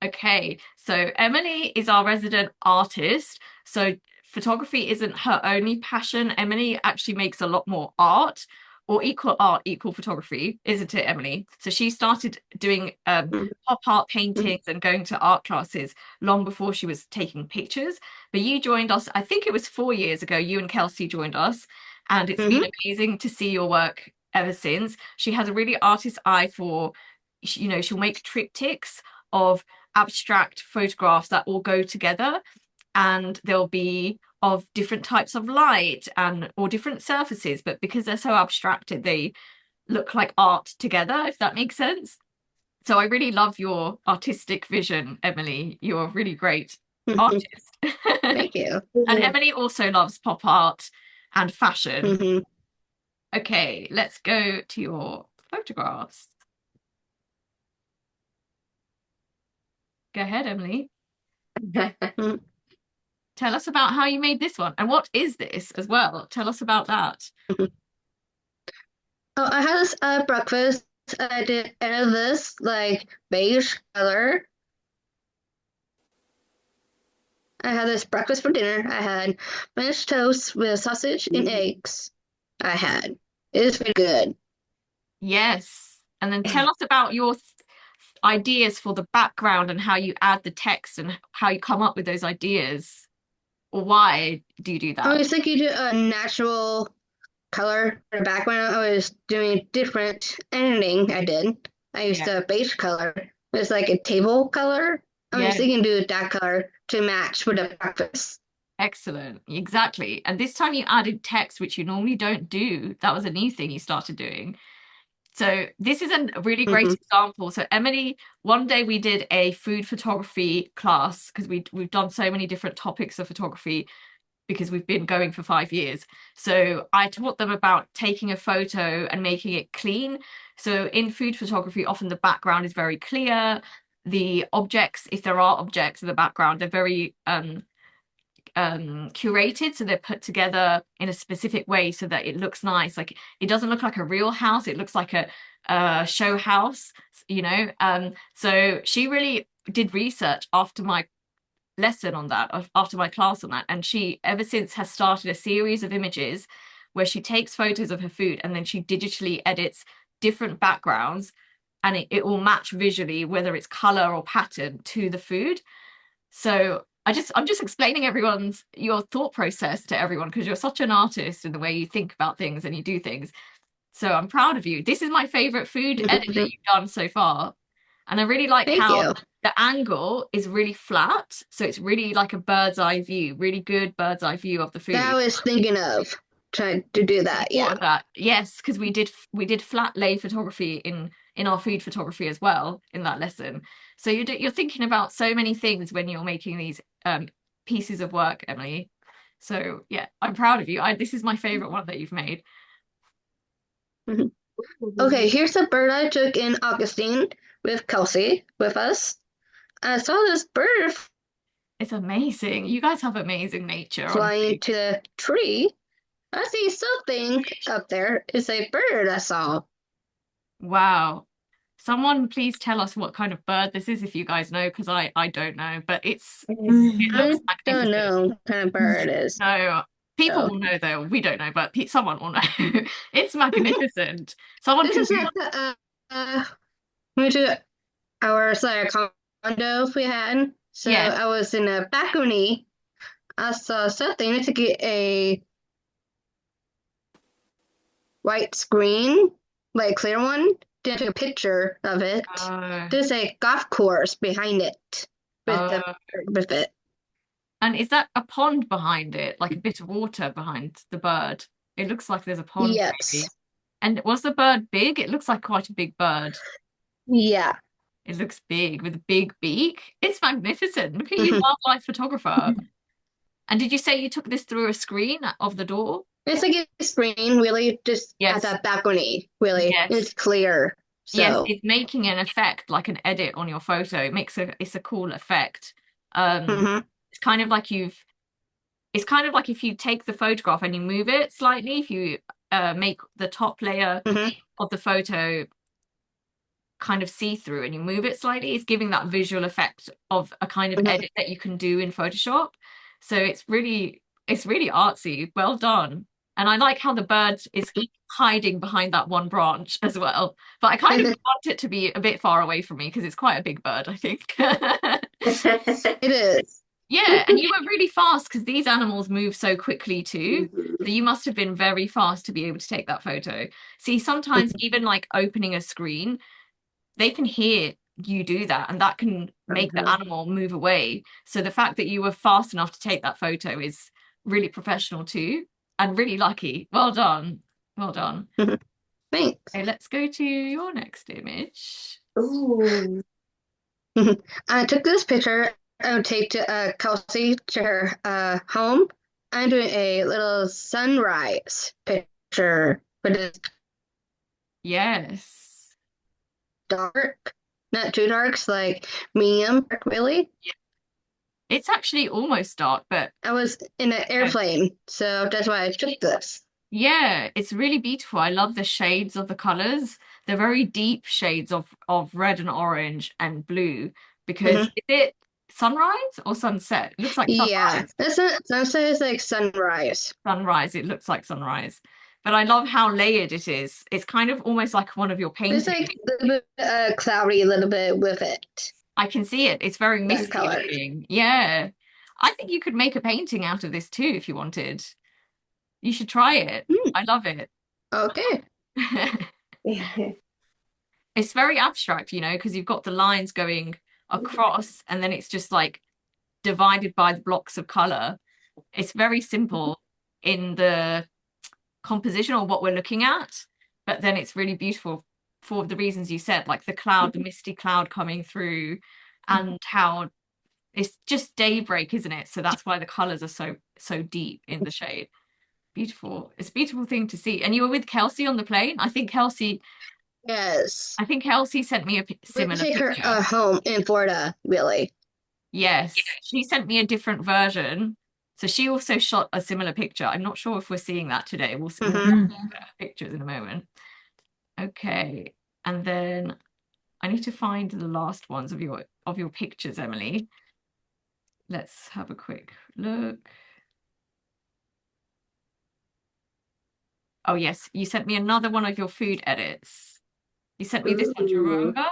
Okay. So Emily is our resident artist. So photography isn't her only passion. Emily actually makes a lot more art. Or equal art, equal photography, isn't it, Emily? So she started doing pop art paintings and going to art classes long before she was taking pictures. But you joined us, I think it was 4 years ago, you and Kelsey joined us. And it's been amazing to see your work ever since. She has a really artist eye for, you know, she'll make triptychs of abstract photographs that all go together. And they'll be of different types of light or different surfaces, but because they're so abstracted, they look like art together, if that makes sense. So I really love your artistic vision, Emily. You're a really great artist. Thank you. And Emily also loves pop art and fashion. Okay, let's go to your photographs. Go ahead, Emily. Tell us about how you made this one. And what is this as well? Tell us about that. Oh, I had this breakfast. I did this like beige color. I had this breakfast for dinner. I had mashed toast with sausage and eggs. It was pretty good. Yes. And then tell us about your ideas for the background and how you add the text and how you come up with those ideas? Or why do you do I that? was thinking to a natural color for the background. I was doing different editing. I used Yeah. a base color. It was like a table color. I Yeah. was thinking to do that color to match with the breakfast. Excellent. Exactly. And this time you added text, which you normally don't do. That was a new thing you started doing. So this is a really great example. So Emily, one day we did a food photography class because we've done so many different topics of photography because we've been going for 5 years. So I taught them about taking a photo and making it clean. So in food photography, often the background is very clear. The objects, if there are objects in the background, they're very curated, so they're put together in a specific way so that it looks nice. Like it doesn't look like a real house, it looks like a show house, you know. So she really did research after my lesson on that, after my class on that, and she ever since has started a series of images where she takes photos of her food and then she digitally edits different backgrounds, and it will match visually whether it's color or pattern to the food. So I'm just explaining your thought process to everyone because you're such an artist in the way you think about things and you do things. So I'm proud of you. This is my favorite food edit that you've done so far. And I really like Thank how you. the angle is really flat. So it's really like a bird's eye view, really good bird's eye view of the food. That I was thinking of trying to do that. Thought Yeah. of that. Yes, because we did flat lay photography in our food photography as well in that lesson. So you're thinking about so many things when you're making these pieces of work, Emily. So yeah, I'm proud of you. This is my favorite one that you've made. Okay, here's a bird I took in Augustine with Kelsey with us. I saw this bird It's amazing. You guys have amazing nature, flying honestly. to the tree. I see something up there. It's a bird I saw. Wow. Someone please tell us what kind of bird this is if you guys know, because I don't know, but it looks I don't magnificent. know what kind of bird it is. No, people So will know though. We don't know, but someone will know. It's magnificent. Someone this can is not the we went to our condo we had. So Yes. I was in a balcony. I saw something. I took a white screen, like clear one. Then I took a picture of it. There's a golf course behind it with it. And is that a pond behind it, like a bit of water behind the bird? It looks like there's a pond, maybe. Yes. And was the bird big? It looks like quite a big bird. Yeah. It looks big with a big beak. It's magnificent. Look at you, wildlife photographer. And did you say you took this through a screen of the door? It's like a screen, really, just Yes. as a balcony, really. Yes. It's clear. Yes, So it's making an effect, like an edit on your photo. It's a cool effect. It's kind of like if you take the photograph and you move it slightly, if you make the top layer of the photo kind of see-through and you move it slightly, it's giving that visual effect of a kind of edit that you can do in Photoshop. So it's really artsy. Well done. And I like how the bird is hiding behind that one branch as well. But I kind of want it to be a bit far away from me because it's quite a big bird, I think. it is. Yeah, and you were really fast because these animals move so quickly too. So you must have been very fast to be able to take that photo. See, sometimes even like opening a screen, they can hear you do that and that can make the animal move away. So the fact that you were fast enough to take that photo is really professional too and really lucky. Well done. Well done. Thanks. Okay, let's go to your next image. Ooh. I took this picture. I would take to Kelsey to her home. I'm doing a little sunrise picture, but it's Yes. dark, not too dark, it's like medium dark, really. It's actually almost dark, but I was in an airplane, so that's why I took this. yeah, it's really beautiful. I love the shades of the colors. They're very deep shades of red and orange and blue because is it sunrise or sunset? It looks like sunrise. Yeah, that's not sunset, is like sunrise. Sunrise, it looks like sunrise. but I love how layered it is. It's kind of almost like one of your It's paintings. like a little bit cloudy a little bit with it. I can see it. It's very That misty color. looking. Yeah. I think you could make a painting out of this too if you wanted. You should try it. I love it. Okay. It's very abstract, you know, because you've got the lines going across and then it's just like divided by the blocks of color. It's very simple in the composition or what we're looking at, but then it's really beautiful for the reasons you said, like the cloud, the misty cloud coming through, and how it's just daybreak, isn't it? So that's why the colors are so deep in the shade. Beautiful. It's a beautiful thing to see. And you were with Kelsey on the plane? I think Kelsey Yes. sent me a We similar take her picture. home in Florida, really. Yes, she sent me a different version. So she also shot a similar picture. I'm not sure if we're seeing that today. We'll see pictures in a moment. Okay, and then I need to find the last ones of your pictures, Emily. Let's have a quick look. Oh yes, you sent me another one of your food edits. You sent me this one, do you remember?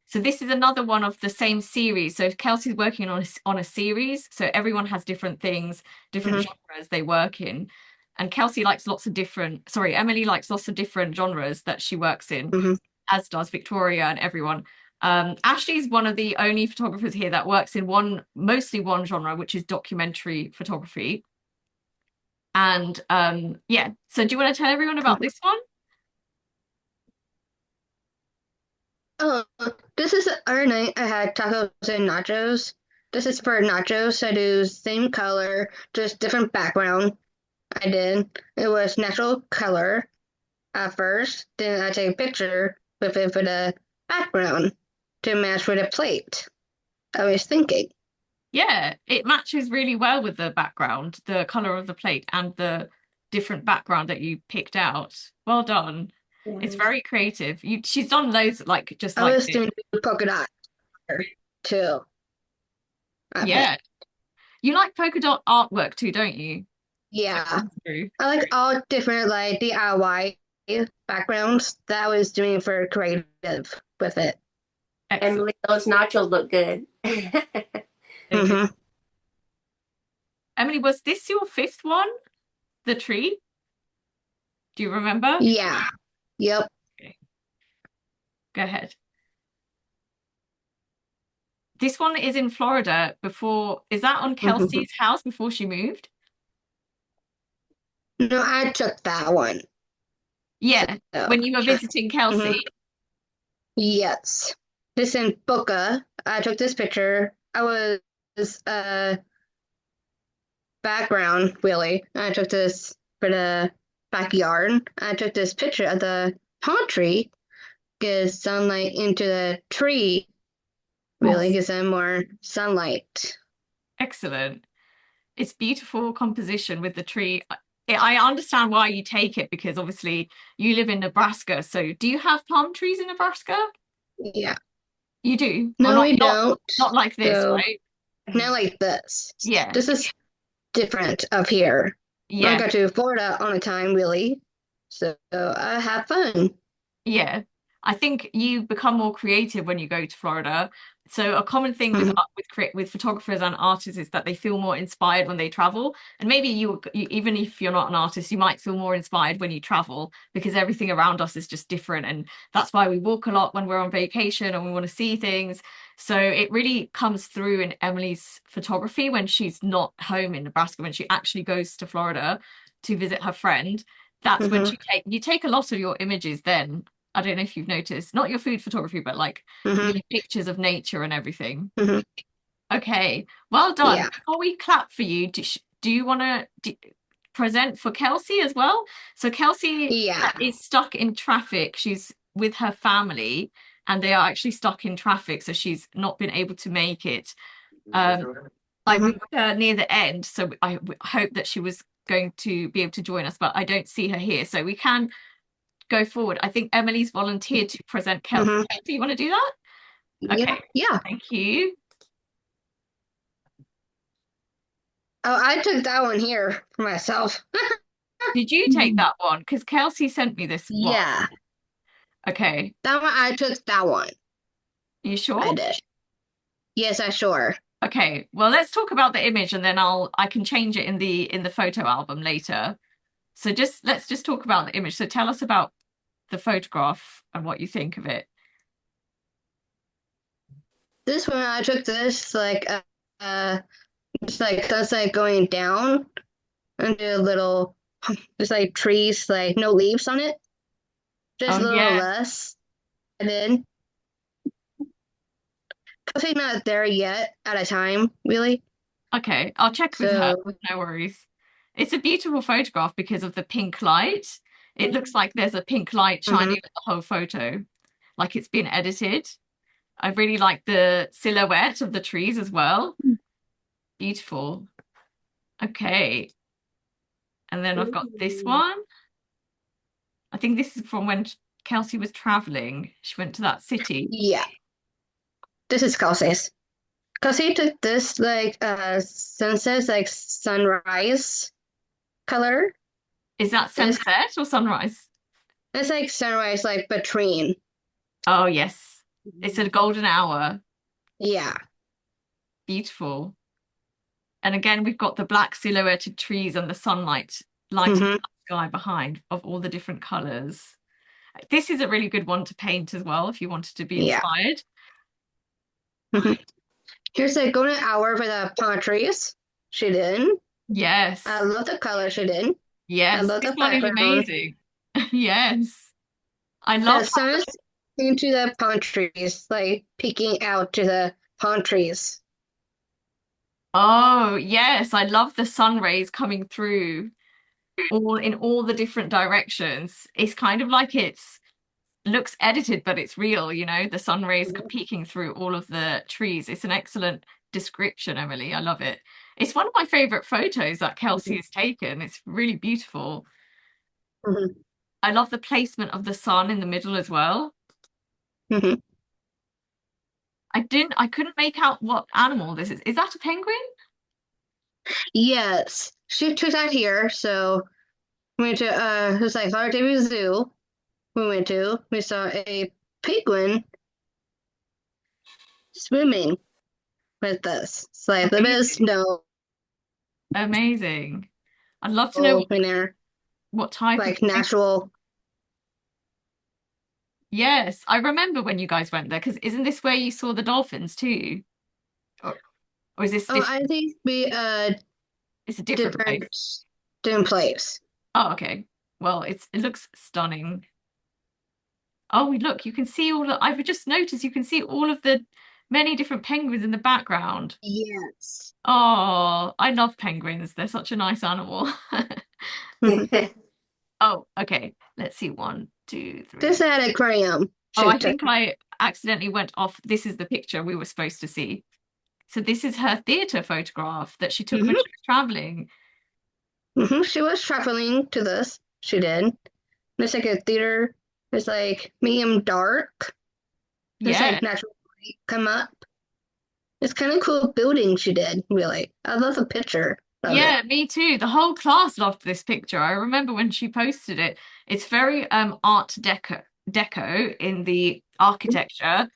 So this is another one of the same series. So Kelsey's working on a series. So everyone has different things, different genres they work in. And Emily likes lots of different genres that she works in, as does Victoria and everyone. Ashley's one of the only photographers here that works in mostly one genre, which is documentary photography. And yeah, so do you want to tell everyone about this one? Oh, this is our night. I had tacos and nachos. This is for nachos. I do same color, just different background. I did. It was natural color at first. Then I take a picture with it for the background to match with the plate. I was thinking. Yeah, it matches really well with the background, the color of the plate and the different background that you picked out. Well done. It's very creative. She's done loads like just I like was this. doing polka dot too. Yeah. You like polka dot artwork too, don't you? Yeah. True. I like all different like DIY backgrounds that I was doing for creative with it. Excellent. Emily, those nachos look good. They do. Emily, was this your fifth one? The tree? Do you remember? Yeah. Yep. Okay. Go ahead. This one is in Florida before. Is that on Kelsey's house before she moved? No, I took that one. Yeah, So, when you were visiting Kelsey. yes. This in Boca. I took this picture. I was background really. I took this for the backyard. I took this picture of the palm tree. Get sunlight into the tree. Really gives them more sunlight. Excellent. It's beautiful composition with the tree. I understand why you take it because obviously you live in Nebraska. So do you have palm trees in Nebraska? Yeah. You do? No, we don't. Not like this, So, right? not like this. Yeah. This is different up here. Yeah. I go to Florida on a time, really. So I have fun. Yeah. I think you become more creative when you go to Florida. So a common thing with photographers and artists is that they feel more inspired when they travel. And maybe you even if you're not an artist, you might feel more inspired when you travel because everything around us is just different. And that's why we walk a lot when we're on vacation and we want to see things. So it really comes through in Emily's photography when she's not home in Nebraska, when she actually goes to Florida to visit her friend. That's when you take a lot of your images then. I don't know if you've noticed, not your food photography, but like your pictures of nature and everything. Okay, well done. Yeah. Before we clap for you, do you want to present for Kelsey as well? So Kelsey is stuck in traffic. She's with her family and they are actually stuck in traffic. So she's not been able to make it. I was near the end, so I hope that she was going to be able to join us, but I don't see her here. So we can go forward. I think Emily's volunteered to present Kelsey. Do you want to do that? Okay. Yeah. Thank you. Oh, I took that one here for myself. Did you take that one? Because Kelsey sent me this one. Yeah, Okay. that one I took that one. You sure? I did. Yes, I sure. Okay. Well, let's talk about the image and then I can change it in the photo album later. So let's just talk about the image. So tell us about the photograph and what you think of it. This one I took this it's like that's like going down into a little, just like trees, like no leaves on it, just a Oh, little yeah. less. And then probably not there yet at a time, really. Okay, I'll check with her. So No worries. It's a beautiful photograph because of the pink light. It looks like there's a pink light shining on the whole photo, like it's been edited. I really like the silhouette of the trees as well. Beautiful. Okay. And then I've got this one. I think this is from when Kelsey was traveling. She went to that city. yeah, this is Kelsey's. Kelsey took this like sunset, like sunrise color. Is that sunset or sunrise? It's like sunrise, like between. Oh, yes. It's a golden hour. Yeah. Beautiful. And again, we've got the black silhouetted trees and the sunlight lighting up the sky behind of all the different colors. This is a really good one to paint as well if you wanted to be inspired. Here's a golden hour for the palm trees. She did. Yes. I love the color she did. Yes. I love This the one is background. amazing. Yes. I The love sun is into the palm trees, like peeking out to the palm trees. Oh, yes. I love the sun rays coming through in all the different directions. It's kind of like looks edited, but it's real, you know, the sun rays peeking through all of the trees. It's an excellent description, Emily. I love it. It's one of my favorite photos that Kelsey has taken. It's really beautiful. I love the placement of the sun in the middle as well. I couldn't make out what animal this is. Is that a penguin? Yes, she took that here. So we went to it was like Florida Davis Zoo. We saw a penguin swimming with us. It's like a little bit of snow Amazing. I'd love to know in there, what type of like natural. Yes, I remember when you guys went there, because isn't this where you saw the dolphins too? Or is this Oh, I think it's a different place? different place. Oh, okay. Well, it looks stunning. Oh, look, you can see I've just noticed you can see all of the many different penguins in the background. Yes. Oh, I love penguins. They're such a nice animal. Oh, okay. Let's see. 1, 2, 3. This is an aquarium. Oh, I think I accidentally went off. This is the picture we were supposed to see. So this is her theatre photograph that she took when she was traveling. She was traveling to this. She did. It's like a theater. It's like medium dark. It's Yeah. like natural light come up. It's kind of cool building she did, really. I love the picture of Yeah, it. me too. The whole class loved this picture. I remember when she posted it. It's very Art Deco in the architecture,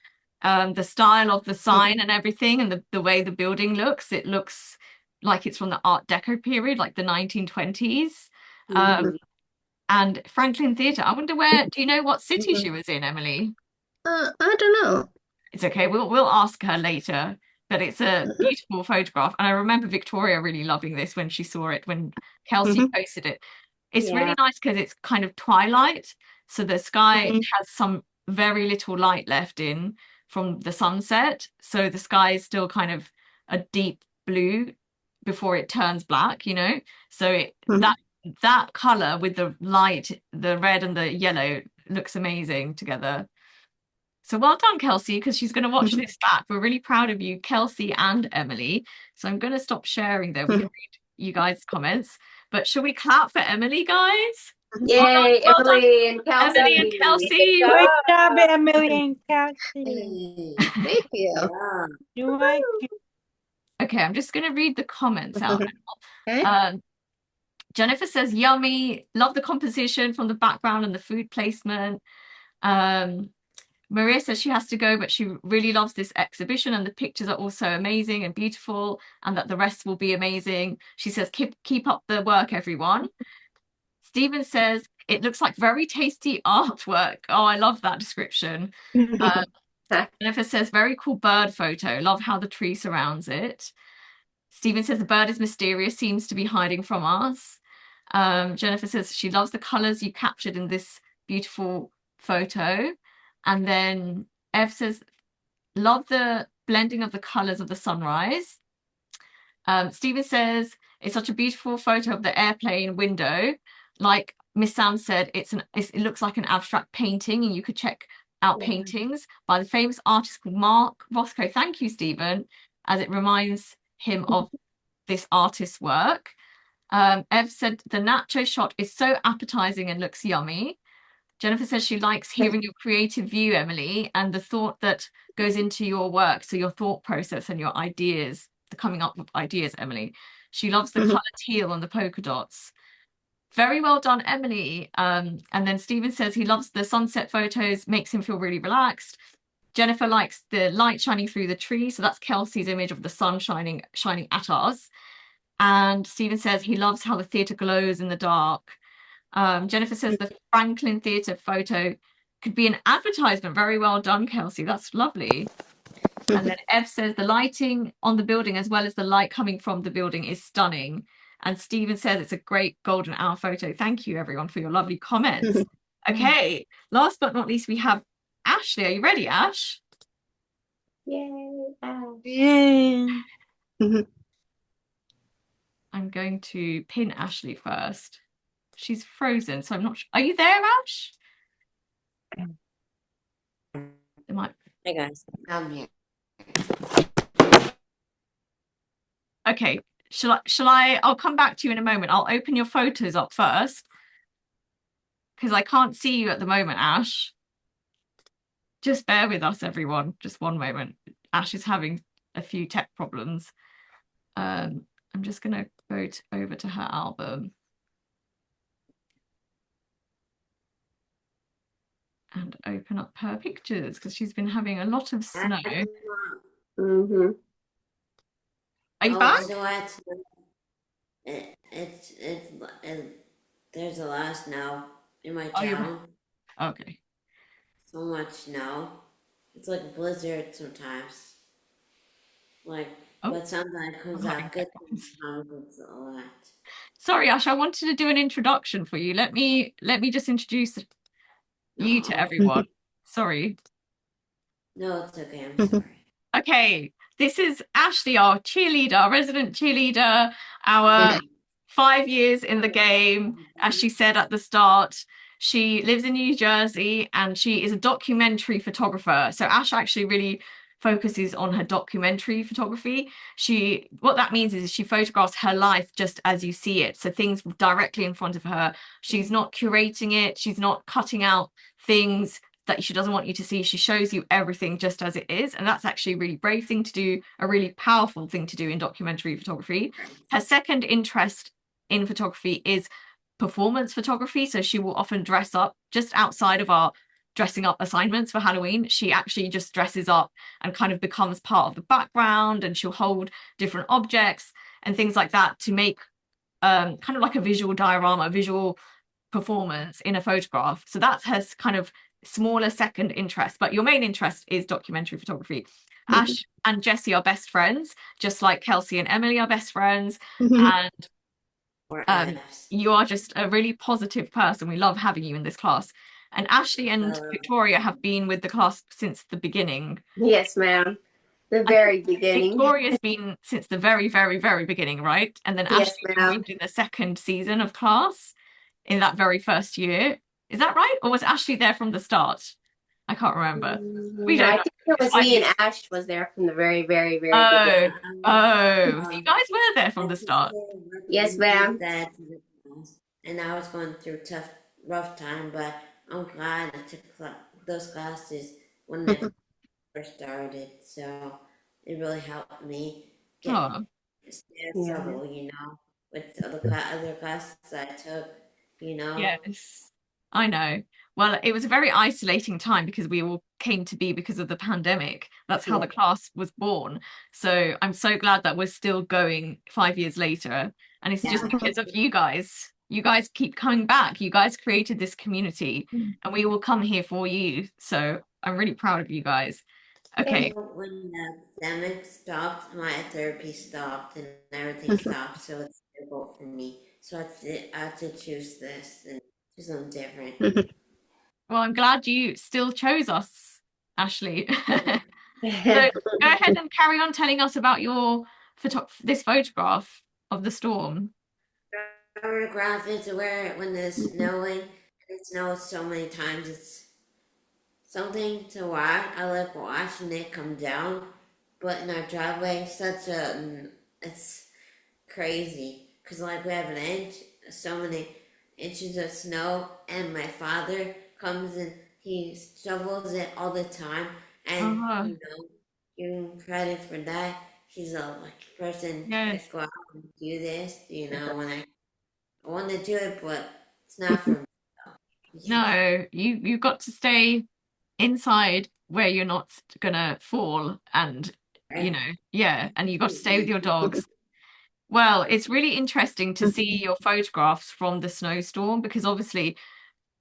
the style of the sign and everything, and the way the building looks. It looks like it's from the Art Deco period, like the 1920s. And Franklin Theatre. I wonder do you know what city she was in, Emily? I don't know. It's okay. We'll ask her later. But it's a beautiful photograph. And I remember Victoria really loving this when she saw it, when Kelsey posted it. It's really nice because it's kind of twilight. So the sky has some very little light left in from the sunset. So the sky is still kind of a deep blue before it turns black, you know? So that color with the light, the red and the yellow, looks amazing together. So well done, Kelsey, because she's going to watch this back. We're really proud of you, Kelsey and Emily. So I'm going to stop sharing there. We can read you guys' comments. But shall we clap for Emily, guys? Yay, Well done, Emily and Kelsey. Emily and Kelsey. Good job, Emily and Kelsey. Thank you. Yeah. You like it? Okay, I'm just going to read the comments out now. Okay. Jennifer says, yummy. Love the composition from the background and the food placement. Maria says she has to go, but she really loves this exhibition and the pictures are also amazing and beautiful, and that the rest will be amazing. She says, keep up the work, everyone. Stephen says, it looks like very tasty artwork. Oh, I love that description. Jennifer says, very cool bird photo. Love how the tree surrounds it. Stephen says, the bird is mysterious, seems to be hiding from us. Jennifer says she loves the colors you captured in this beautiful photo. And then Ev says, love the blending of the colors of the sunrise. Stephen says, it's such a beautiful photo of the airplane window. Like Miss Sam said, it looks like an abstract painting, and you could check out paintings by the famous artist called Mark Rothko. Thank you, Stephen, as it reminds him of this artist's work. Ev said the nacho shot is so appetizing and looks yummy. Jennifer says she likes hearing your creative view, Emily, and the thought that goes into your work. So your thought process and your ideas, the coming up with ideas, Emily. She loves the color teal and the polka dots. Very well done, Emily. And then Stephen says he loves the sunset photos, makes him feel really relaxed. Jennifer likes the light shining through the tree. So that's Kelsey's image of the sun shining at us. And Stephen says he loves how the theatre glows in the dark. Jennifer says the Franklin Theatre photo could be an advertisement. Very well done, Kelsey. That's lovely. And then Ev says the lighting on the building as well as the light coming from the building is stunning. And Stephen says it's a great golden hour photo. Thank you, everyone, for your lovely comments. Okay, last but not least, we have Ashley. Are you ready, Ash? Yay, Ash. Yeah. I'm going to pin Ashley first. She's frozen, so I'm not sure. Are you there, Ash? Hey guys, I'm here. Okay, shall I? I'll come back to you in a moment. I'll open your photos up first because I can't see you at the moment, Ash. Just bear with us, everyone. Just one moment. Ash is having a few tech problems. I'm just gonna go over to her album. And open up her pictures because she's been having a lot of snow. Mm-hmm. Are you back? So what? There's a lot of snow in my Oh, you're town. Okay. So much snow. It's like a blizzard sometimes. Like, Oh, but sometimes it comes I'm having out good. tech problems. Sometimes it's a lot. Sorry, Ash, I wanted to do an introduction for you. Let me just introduce you to No. everyone. Sorry. No, it's okay. I'm sorry. Okay, this is Ashley, our cheerleader, our resident cheerleader, our 5 years in the game. As she said at the start, she lives in New Jersey and she is a documentary photographer. So Ash actually really focuses on her documentary photography. What that means is she photographs her life just as you see it. So things directly in front of her. She's not curating it. She's not cutting out things that she doesn't want you to see. She shows you everything just as it is. And that's actually a really brave thing to do, a really powerful thing to do in documentary photography. Her second interest in photography is performance photography. So she will often dress up just outside of our dressing up assignments for Halloween. She actually just dresses up and kind of becomes part of the background, and she'll hold different objects and things like that to make kind of like a visual diorama, visual performance in a photograph. So that's her kind of smaller second interest, but your main interest is documentary photography. Ash and Jessie are best friends, just like Kelsey and Emily are best friends. And you are just a really positive person. We love having you in this class. And Ashley and Victoria have been with the class since the beginning. Yes, ma'am. The very beginning. Victoria's been since the very, very, very beginning, right? And then Yes, Ashley ma'am. joined in the second season of class in that very first year. Is that right? Or was Ashley there from the start? I can't remember. We No, don't I know. think it was me and Ash was there from the very, very, very beginning. So you guys were there from the start. Yes, ma'am. And I was going through a rough time, but I'm glad I took those classes when they first started. So it really helped me get Oh, stay in trouble, with the other classes I took, you know. Yes, I know. Well, it was a very isolating time because we all came to be because of the pandemic. That's how Yeah. the class was born. So I'm so glad that we're still going 5 years later. And it's just because of you guys. You guys keep coming back. You guys created this community, and we will come here for you. So I'm really proud of you guys. Okay. When the pandemic stopped, my therapy stopped and everything stopped, so it's difficult for me. So I have to choose this and do something different. Well, I'm glad you still chose us, Ashley. So go ahead and carry on telling us about your this photograph of the storm. Photograph is where when it's snowing, it snows so many times. It's something to watch. I like watching it come down, but in our driveway, it's crazy because like we have so many inches of snow, and my father comes and he shovels it all the time, and Uh, give him credit for that. He's a lucky person to yes. go out and do this. When I want to do it, but it's not for me. No, you've got to stay inside where you're not gonna fall, and yeah, and you've got to stay with your dogs. Well, it's really interesting to see your photographs from the snowstorm because obviously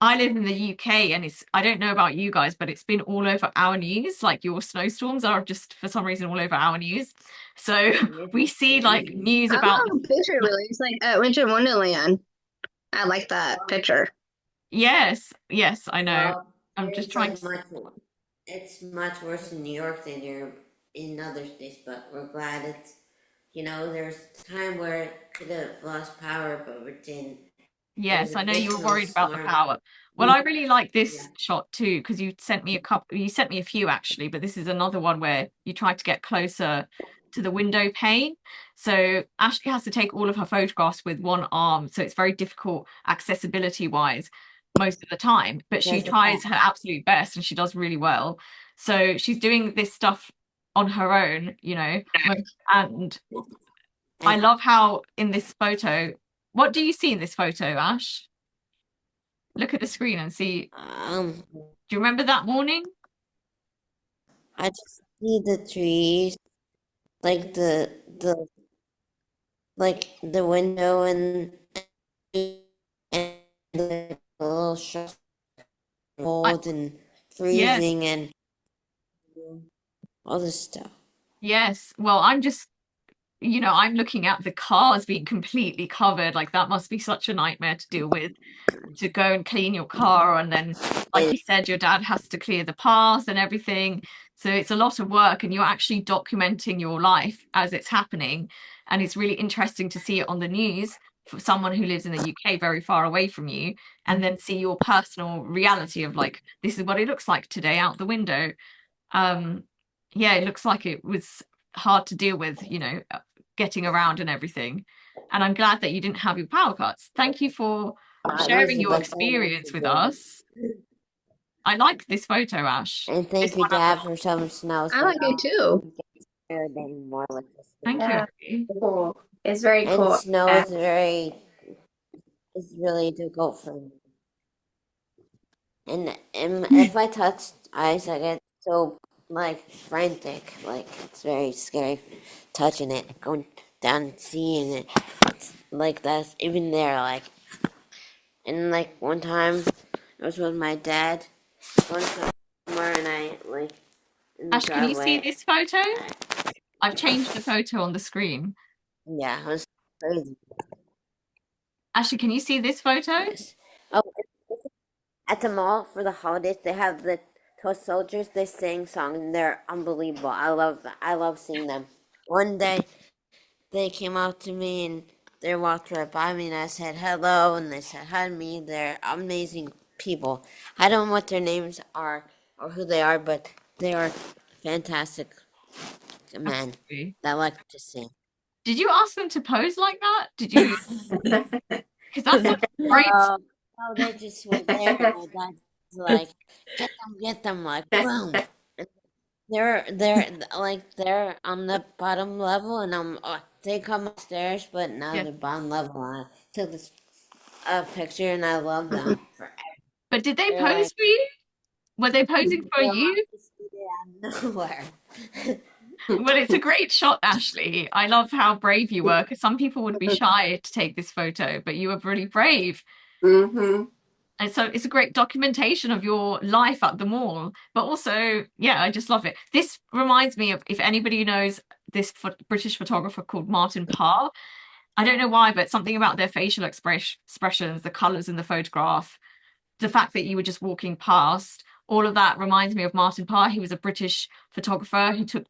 I live in the UK and I don't know about you guys, but it's been all over our news. Like your snowstorms are just for some reason all over our news. So we see like news I about love a picture release like at Winter Wonderland. I like that picture. yes, I know. Well, I'm just it's trying like to much more. It's much worse in New York than in other states, but we're glad there's a time where it could have lost power, but it didn't. It was yes, a I know big you were worried about the snowstorm. power. Well, I really like this Yeah. shot too because you sent me a few actually, but this is another one where you tried to get closer to the window pane. So Ashley has to take all of her photographs with one arm, so it's very difficult accessibility wise most of the time, but she Because of tries that. her absolute best and she does really well. So she's doing this stuff on her own, and I And love how in this photo, what do you see in this photo, Ash? Look at the screen and see. um, Do you remember that morning? I just see the trees, like the like the window and the little shelf I, cold and yes, freezing and all this stuff. yes. Well, I'm looking at the cars being completely covered. Like that must be such a nightmare to deal with, to go and clean your car. And then, like And you said, your dad has to clear the path and everything. So it's a lot of work, and you're actually documenting your life as it's happening. And it's really interesting to see it on the news for someone who lives in the UK very far away from you, and then see your personal reality of like, this is what it looks like today out the window. Um, yeah, it looks like it was hard to deal with, getting around and everything. And I'm glad that you didn't have your power cuts. Thank you for that was sharing the your best time experience with to us. I like this photo, Ash. And This thank you, one I've Dad, got. for some snow I so like it too. scared anymore with this Thank thing. you, Yeah, Abby. cool. It's very And cool. snow is really difficult for me. And if I touch ice, I get so like frantic, like it's very scary touching it, going down and seeing it. It's like that's even there, like and like one time I was with my dad going somewhere and I like in the Ash, can you see driveway. this photo? I've changed the photo on the screen. Yeah, it was crazy. Ashley, can you see this photo? Yes. Oh, at the mall for the holidays, they have the toy soldiers. They sing songs, and they're unbelievable. I love seeing them. One day, they came out to me and they walked right by me, and I said hello, and they said hi to me. They're amazing people. I don't know what their names are or who they are, but they are fantastic men Absolutely. that like to sing. Did you ask them to pose like that? Did you? Because that's such a great. No, no, they just were there. And my dad's like, get them, like boom. And they're on the bottom level, and I'm they come upstairs, but now Yeah. they're bottom level. I took this picture and I love them. But did they They're pose like, for you? Were they posing for they'll you? just see it out of nowhere. Well, it's a great shot, Ashley. I love how brave you were, because some people would be shy to take this photo, but you were really brave. Mm-hmm. And so it's a great documentation of your life at the mall. But also, yeah, I just love it. This reminds me of, if anybody knows this British photographer called Martin Parr. I don't know why, but something about their facial expressions, the colors in the photograph, the fact that you were just walking past, all of that reminds me of Martin Parr. He was a British photographer who took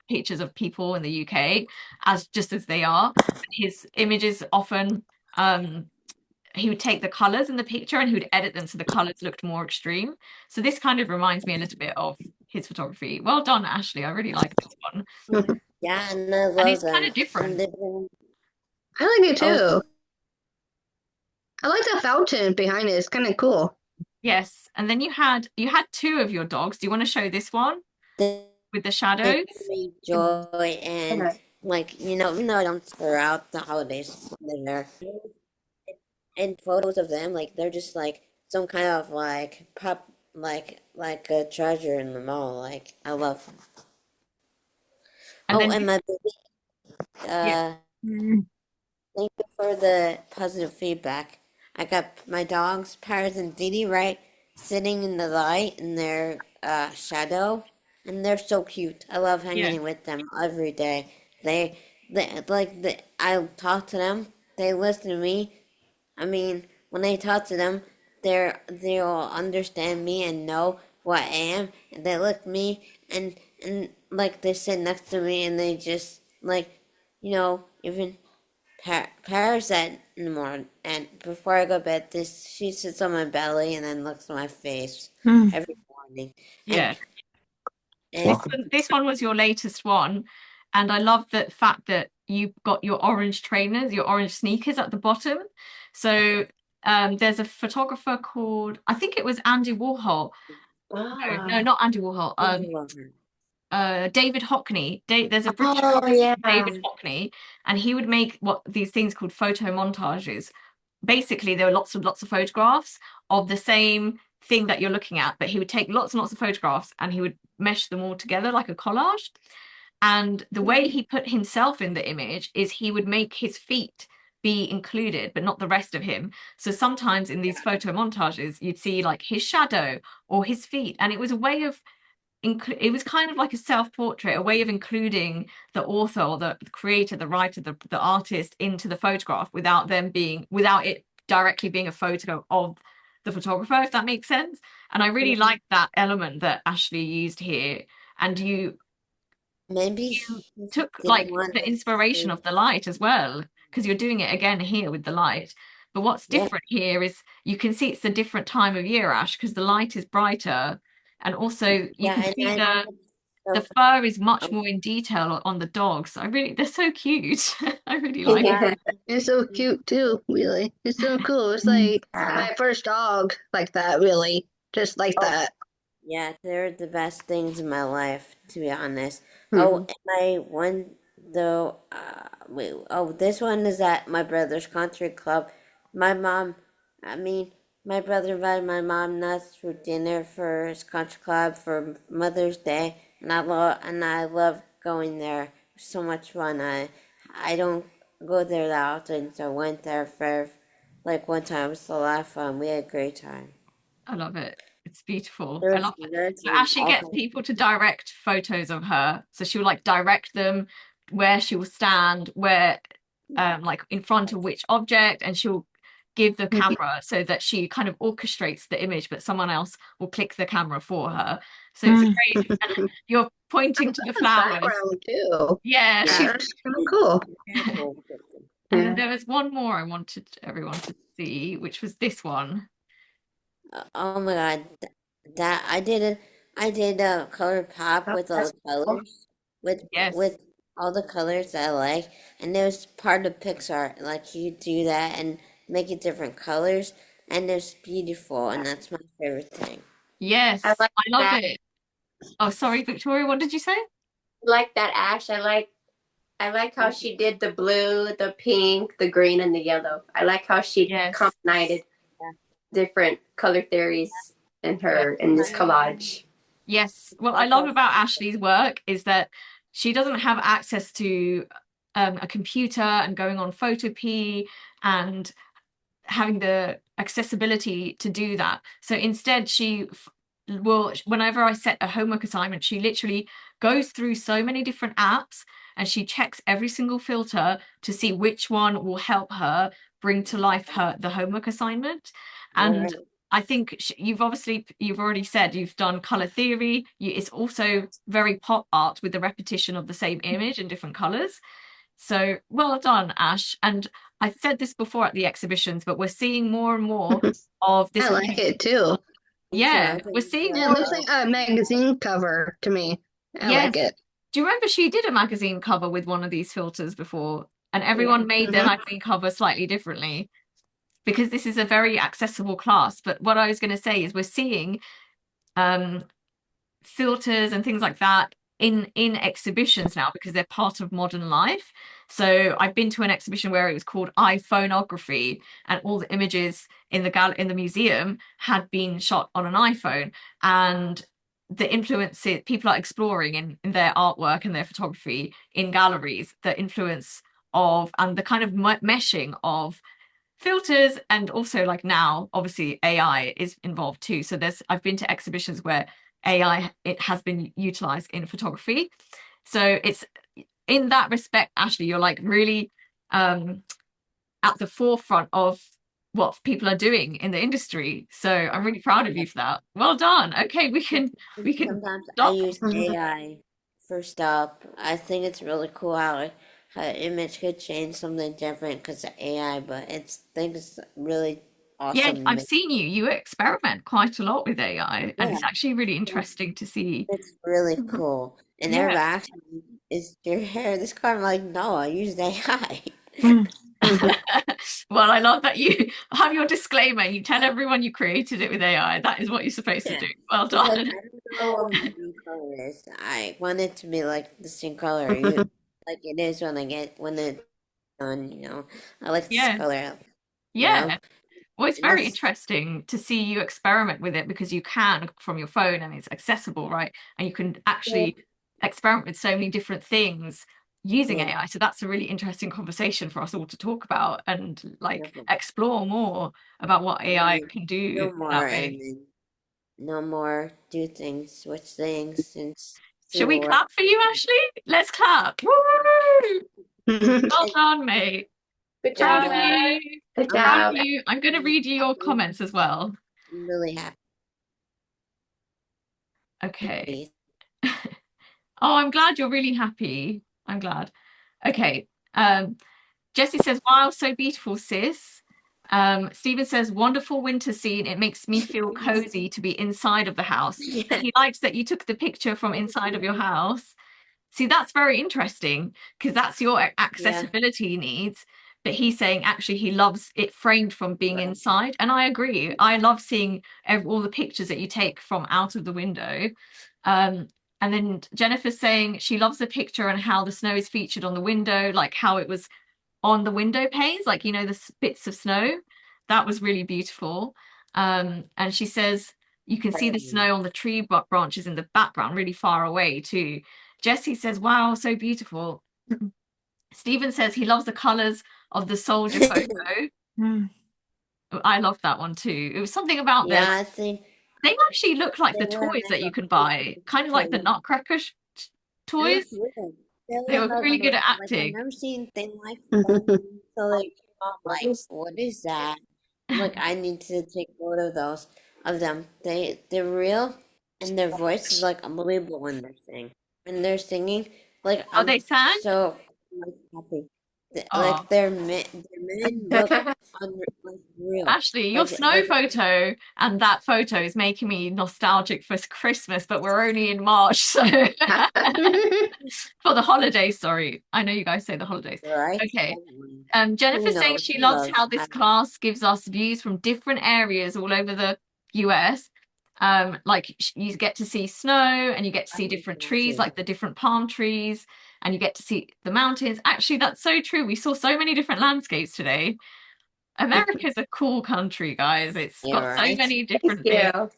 pictures of people in the UK as just as they are. His images often he would take the colors in the picture and he would edit them so the colors looked more extreme. So this kind of reminds me a little bit of his photography. Well done, Ashley. I really like this one. Yeah, and I And love it's kind them. of different. I like it Oh, too. I like the fountain behind it. It's kind of cool. Yes. And then you had two of your dogs. Do you want to show this one they with the shadows? give me joy and like even though I don't throughout the holidays when they're there, and photos of them like they're just like some kind of like pop like a treasure in the mall. Like I love them. And Oh, then and my baby, yeah, thank you for the positive feedback. I got my dogs, Paris and Didi, right, sitting in the light in their shadow, and they're so cute. I love yeah. hanging with them every day. I talk to them. They listen to me. I mean, when I talk to them, they'll understand me and know who I am, and they look at me and like they sit next to me and they just like, even Paris at in the morning and before I go to bed, this she sits on my belly and then looks at my face every morning, and Yeah. and This one was your latest one. And I love the fact that you've got your orange trainers, your orange sneakers at the bottom. So there's a photographer called, I think it was Andy Warhol. No, not Andy Warhol. I love her. David Hockney. There's a British Oh photographer yeah. called David Hockney, and he would make what these things called photo montages. Basically, there were lots of photographs of the same thing that you're looking at, but he would take lots and lots of photographs and he would mesh them all together like a collage. And the way he put himself in the image is he would make his feet be included, but not the rest of him. So sometimes in these photo montages, you'd see like his shadow or his feet, and it was a way of it was kind of like a self-portrait, a way of including the author or the creator, the writer, the artist into the photograph without it directly being a photo of the photographer, if that makes sense. And I really like that element that Ashley used here. And you Maybe he took didn't like want the us inspiration to. of the light as well, because you're doing it again here with the light. But what's Yeah, different here is you can see it's a different time of year, Ash, because the light is brighter. And also you yeah, can and see I the so fur is much um, more in detail on the dogs. They're so cute. I really like it. yeah, It's so cute too, really. It's so cool. It's like my first dog like that, really. Just like oh that. yeah, they're the best things in my life, to be honest. Oh, Mhm. and my one though, wait, oh, this one is at my brother's country club. My mom, I mean, my brother invited my mom nuts for dinner for his country club for Mother's Day, and I love going there. It's so much fun. I don't go there that often, so I went there for like one time. It was a lot of fun. We had a great time. I love it. It's beautiful. I There's love it. there's So Ashley all gets kinds. people to direct photos of her. So she'll like direct them where she will stand, where like in front of which object, and she'll give the camera so that she kind of orchestrates the image, but someone else will click the camera for her. So it's a great, and you're pointing to the flowers. Background too. Yeah, Yeah. That's kind of cool. Careful. And Yeah. there was one more I wanted everyone to see, which was this one. Oh my God, that I did a color pop Oh, with all that's the cool. colors, with Yes. all the colors that I like, and it was part of Pixar. Like you do that and make it different colors, and it's beautiful, and that's my favorite thing. Yes, I like I love that. it. Oh, sorry, Victoria, what did you say? Like that, Ash. I like I like how she did the blue, the pink, the green, and the yellow. I like how she Yes. combined different color theories in this collage. Yes. What I love about Ashley's work is that she doesn't have access to a computer and going on Photopea and having the accessibility to do that. So instead, she will, whenever I set a homework assignment, she literally goes through so many different apps and she checks every single filter to see which one will help her bring to life the homework assignment. And Right. I think you've already said you've done color theory. It's also very pop art with the repetition of the same image in different colors. So well done, Ash. And I said this before at the exhibitions, but we're seeing more and more of this. I like it too. Yeah, we're seeing Yeah, it more. looks like a magazine cover to me. I Yes. like it. Do you remember she did a magazine cover with one of these filters before? And everyone made their magazine cover slightly differently because this is a very accessible class. But what I was going to say is we're seeing filters and things like that in exhibitions now because they're part of modern life. So I've been to an exhibition where it was called iPhoneography, and all the images in the museum had been shot on an iPhone, and the influences people are exploring in their artwork and their photography in galleries, the influence of and the kind of meshing of filters, and also like now obviously AI is involved too. So I've been to exhibitions where AI it has been utilized in photography. So it's in that respect, Ashley, you're like really at the forefront of what people are doing in the industry. So I'm really proud of you for that. Well done. Okay, we can Sometimes I stop. use AI for stuff. I think it's really cool how an image could change something different because of AI, but it's things really Yeah, awesome. I've seen you experiment quite a lot with AI, and it's Yeah. actually really interesting to see. It's really cool. And Yeah. their reaction is your hair this color. I'm like, no, I used AI. Well, I love that you have your disclaimer. You tell everyone you created it with AI. That is what you're supposed to do. Well Because I done. don't know what my new color is. I want it to be like the same color like it is when it's done, you know. I like this Yeah. color, you Yeah. know. Well, it's And very it's interesting to see you experiment with it because you can from your phone and it's accessible, right? And you can actually experiment with so many different things using yeah, AI. So that's a really interesting conversation for us all to talk about and like yeah. explore more about what AI Mm, can do no more that and way. then no more do things, switch things and see Should we what clap for you, Ashley? Let's clap. Woo! Well done, mate. Good Proud job. of you. Good Proud job. of you. I'm going to read you your comments as well. I'm really happy. Okay. Oh, I'm glad you're really happy. I'm glad. Okay. Jessie says, wow, so beautiful, sis. Stephen says, wonderful winter scene. It makes me feel cozy to be inside of the house. And he likes that you took the picture from inside of your house. See, that's very interesting because that's your accessibility needs. But he's saying actually he loves it framed from being inside. And I agree. I love seeing all the pictures that you take from out of the window. And then Jennifer's saying she loves the picture and how the snow is featured on the window, like how it was on the window panes, like, you know, the bits of snow. That was really beautiful. And she says you can see the snow on the tree branches in the background really far away too. Jessie says, wow, so beautiful. Stephen says he loves the colors of the soldier photo. I love that one too. It was something about Yeah, them. I think They actually look like the they were toys that you can buy, kind of like the Nutcracker toys. They were really good at like I've acting. never seen thing like that. So like I'm like, what is that? I'm like, I need to take photo of those of them. They're real and their voice is like unbelievable when they're singing. When they're singing, like Oh, they sang? so like happy. Oh. Like their men look like real. Ashley, your snow photo and that photo is making me nostalgic for Christmas, but we're only in March, so for the holidays, sorry. I know you guys say the holidays. Right? Okay. Jennifer's saying she loves how this class gives us views from different areas all over the US. Like you get to see snow and you get to see different trees, like the different palm trees, and you get to see the mountains. Actually, that's so true. We saw so many different landscapes today. America's a cool country, guys. It's Yeah, got so right. many Thank different things. you.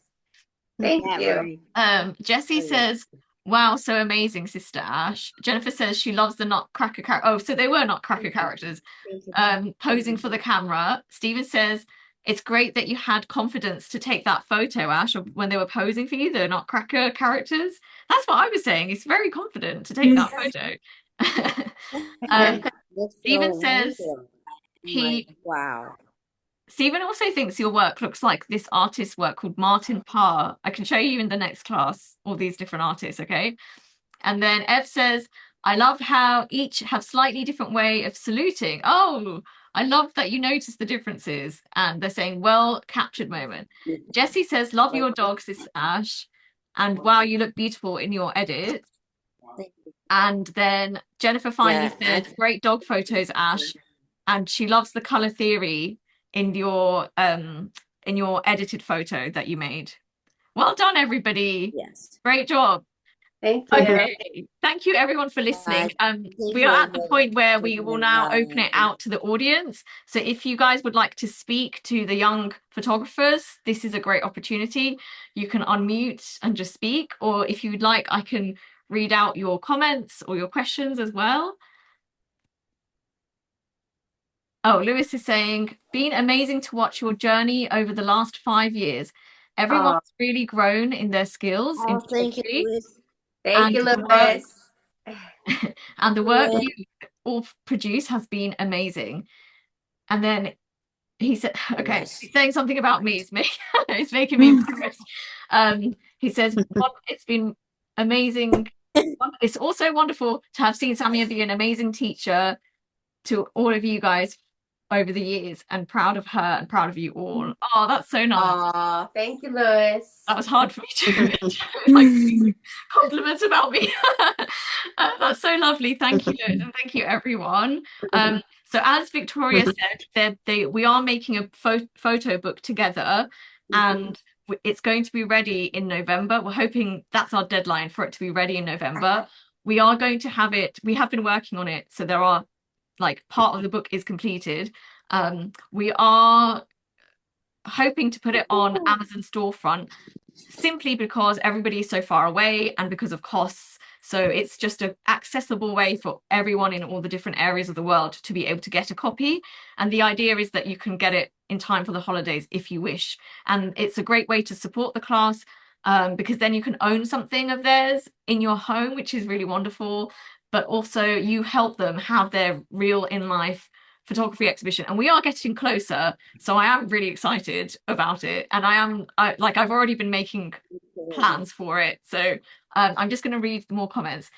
Thank Yeah, you. right. Jessie Oh, yeah. says, wow, so amazing, Sister Ash. Jennifer says she loves the Nutcracker character. Oh, so they were Nutcracker characters. Posing for the camera. Stephen says, it's great that you had confidence to take that photo, Ash, of when they were posing for you, the Nutcracker characters. That's what I was saying. It's very confident to take that photo. That's Stephen so says weird. he Like, wow. Stephen also thinks your work looks like this artist's work called Martin Parr. I can show you in the next class all these different artists, okay? And then Ev says, I love how each have slightly different way of saluting. Oh, I love that you notice the differences. And they're saying, well captured moment. Jessie says, love your dog, Sis Ash. And wow, you look beautiful in your edit. And then Jennifer finally Yeah, says, great dog photos, Ash. And she loves the color theory in your edited photo that you made. Well done, everybody. yes. Great job. Thank you. Okay. Thank you everyone for listening. We are at the point where we will now open it out to the audience. So if you guys would like to speak to the young photographers, this is a great opportunity. You can unmute and just speak, or if you would like, I can read out your comments or your questions as well. Oh, Lewis is saying, been amazing to watch your journey over the last 5 years. Everyone's really grown in their skills in Oh, thank you, photography, Louis. Thank you, and the work Lewis. and the work Yeah. you all produce has been amazing. And then he said, okay, Yes. he's saying something about me. It's making me embarrassed. He says, it's been amazing. It's also wonderful to have seen Samia be an amazing teacher to all of you guys over the years, and proud of her and proud of you all. Oh, that's so nice. Aw, thank you, Lewis. That was hard for me to like compliments about me. That's so lovely. Thank you, Lewis, and thank you everyone. So as Victoria said, we are making a photo book together, and it's going to be ready in November. We're hoping that's our deadline for it to be ready in November. We are going to have it. We have been working on it, so there are like part of the book is completed. We are hoping to put it on Amazon storefront simply because everybody is so far away and because of costs. So it's just an accessible way for everyone in all the different areas of the world to be able to get a copy. And the idea is that you can get it in time for the holidays if you wish. And it's a great way to support the class, because then you can own something of theirs in your home, which is really wonderful. But also you help them have their real in-life photography exhibition, and we are getting closer, so I am really excited about it, and I've already been making plans for it. So I'm just going to read more comments.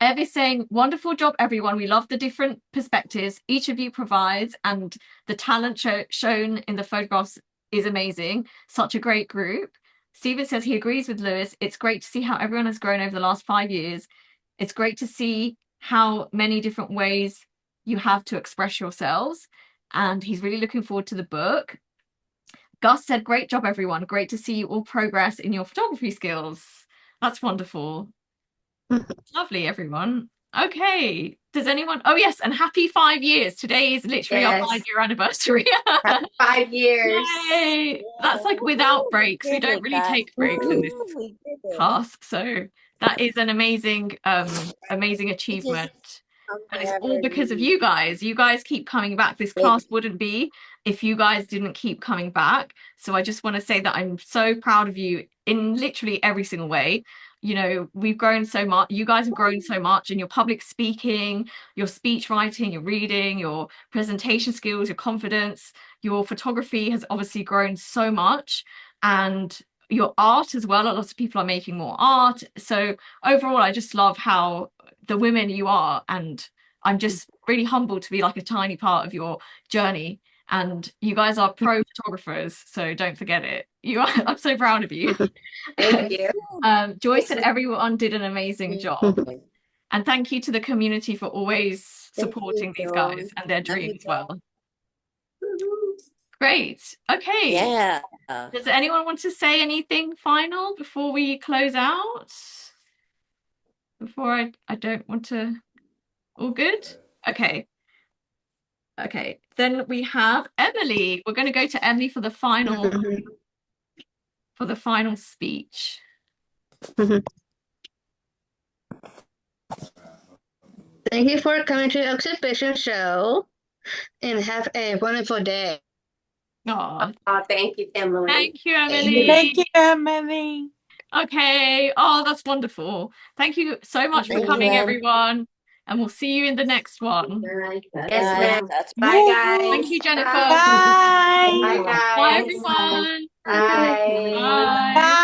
Ev is saying, wonderful job everyone, we love the different perspectives each of you provides, and the talent shown in the photographs is amazing. Such a great group. Stephen says he agrees with Lewis. It's great to see how everyone has grown over the last 5 years. It's great to see how many different ways you have to express yourselves, and he's really looking forward to the book. Gus said, great job everyone, great to see you all progress in your photography skills. That's wonderful. Lovely, everyone. Okay, does anyone, oh yes, and happy 5 years. Today is literally our 5-year anniversary. 5 years. Yay! That's like without breaks. We don't really take breaks in this class, so that is an amazing amazing achievement. And it's all because of you guys. You guys keep coming back. This class wouldn't be if you guys didn't keep coming back. So I just want to say that I'm so proud of you in literally every single way. You know, we've grown so much. You guys have grown so much in your public speaking, your speech writing, your reading, your presentation skills, your confidence. Your photography has obviously grown so much, and your art as well. A lot of people are making more art. So overall, I just love how the women you are, and I'm just really humbled to be like a tiny part of your journey. And you guys are pro photographers, so don't forget it. You are, I'm so proud of you. Thank you. Joyce said everyone did an amazing job. And thank you to the community for always supporting these guys and their dreams as well. Great. Okay. Yeah. Does anyone want to say anything final before we close out? before I don't want to. All good? Okay. Okay. Then we have Emily. We're going to go to Emily for the final speech. Thank you for coming to the exhibition show and have a wonderful day. Oh, Thank you, Emily. thank you, Emily. Thank you, Emily. Okay. Oh, that's wonderful. Thank you so much for Thank you, coming, Em. everyone. And we'll see you in the next one. Yes, ma'am. That's Bye, guys. Thank you, Jennifer. Bye. Bye, guys. Bye, everyone. Bye. Bye. Bye.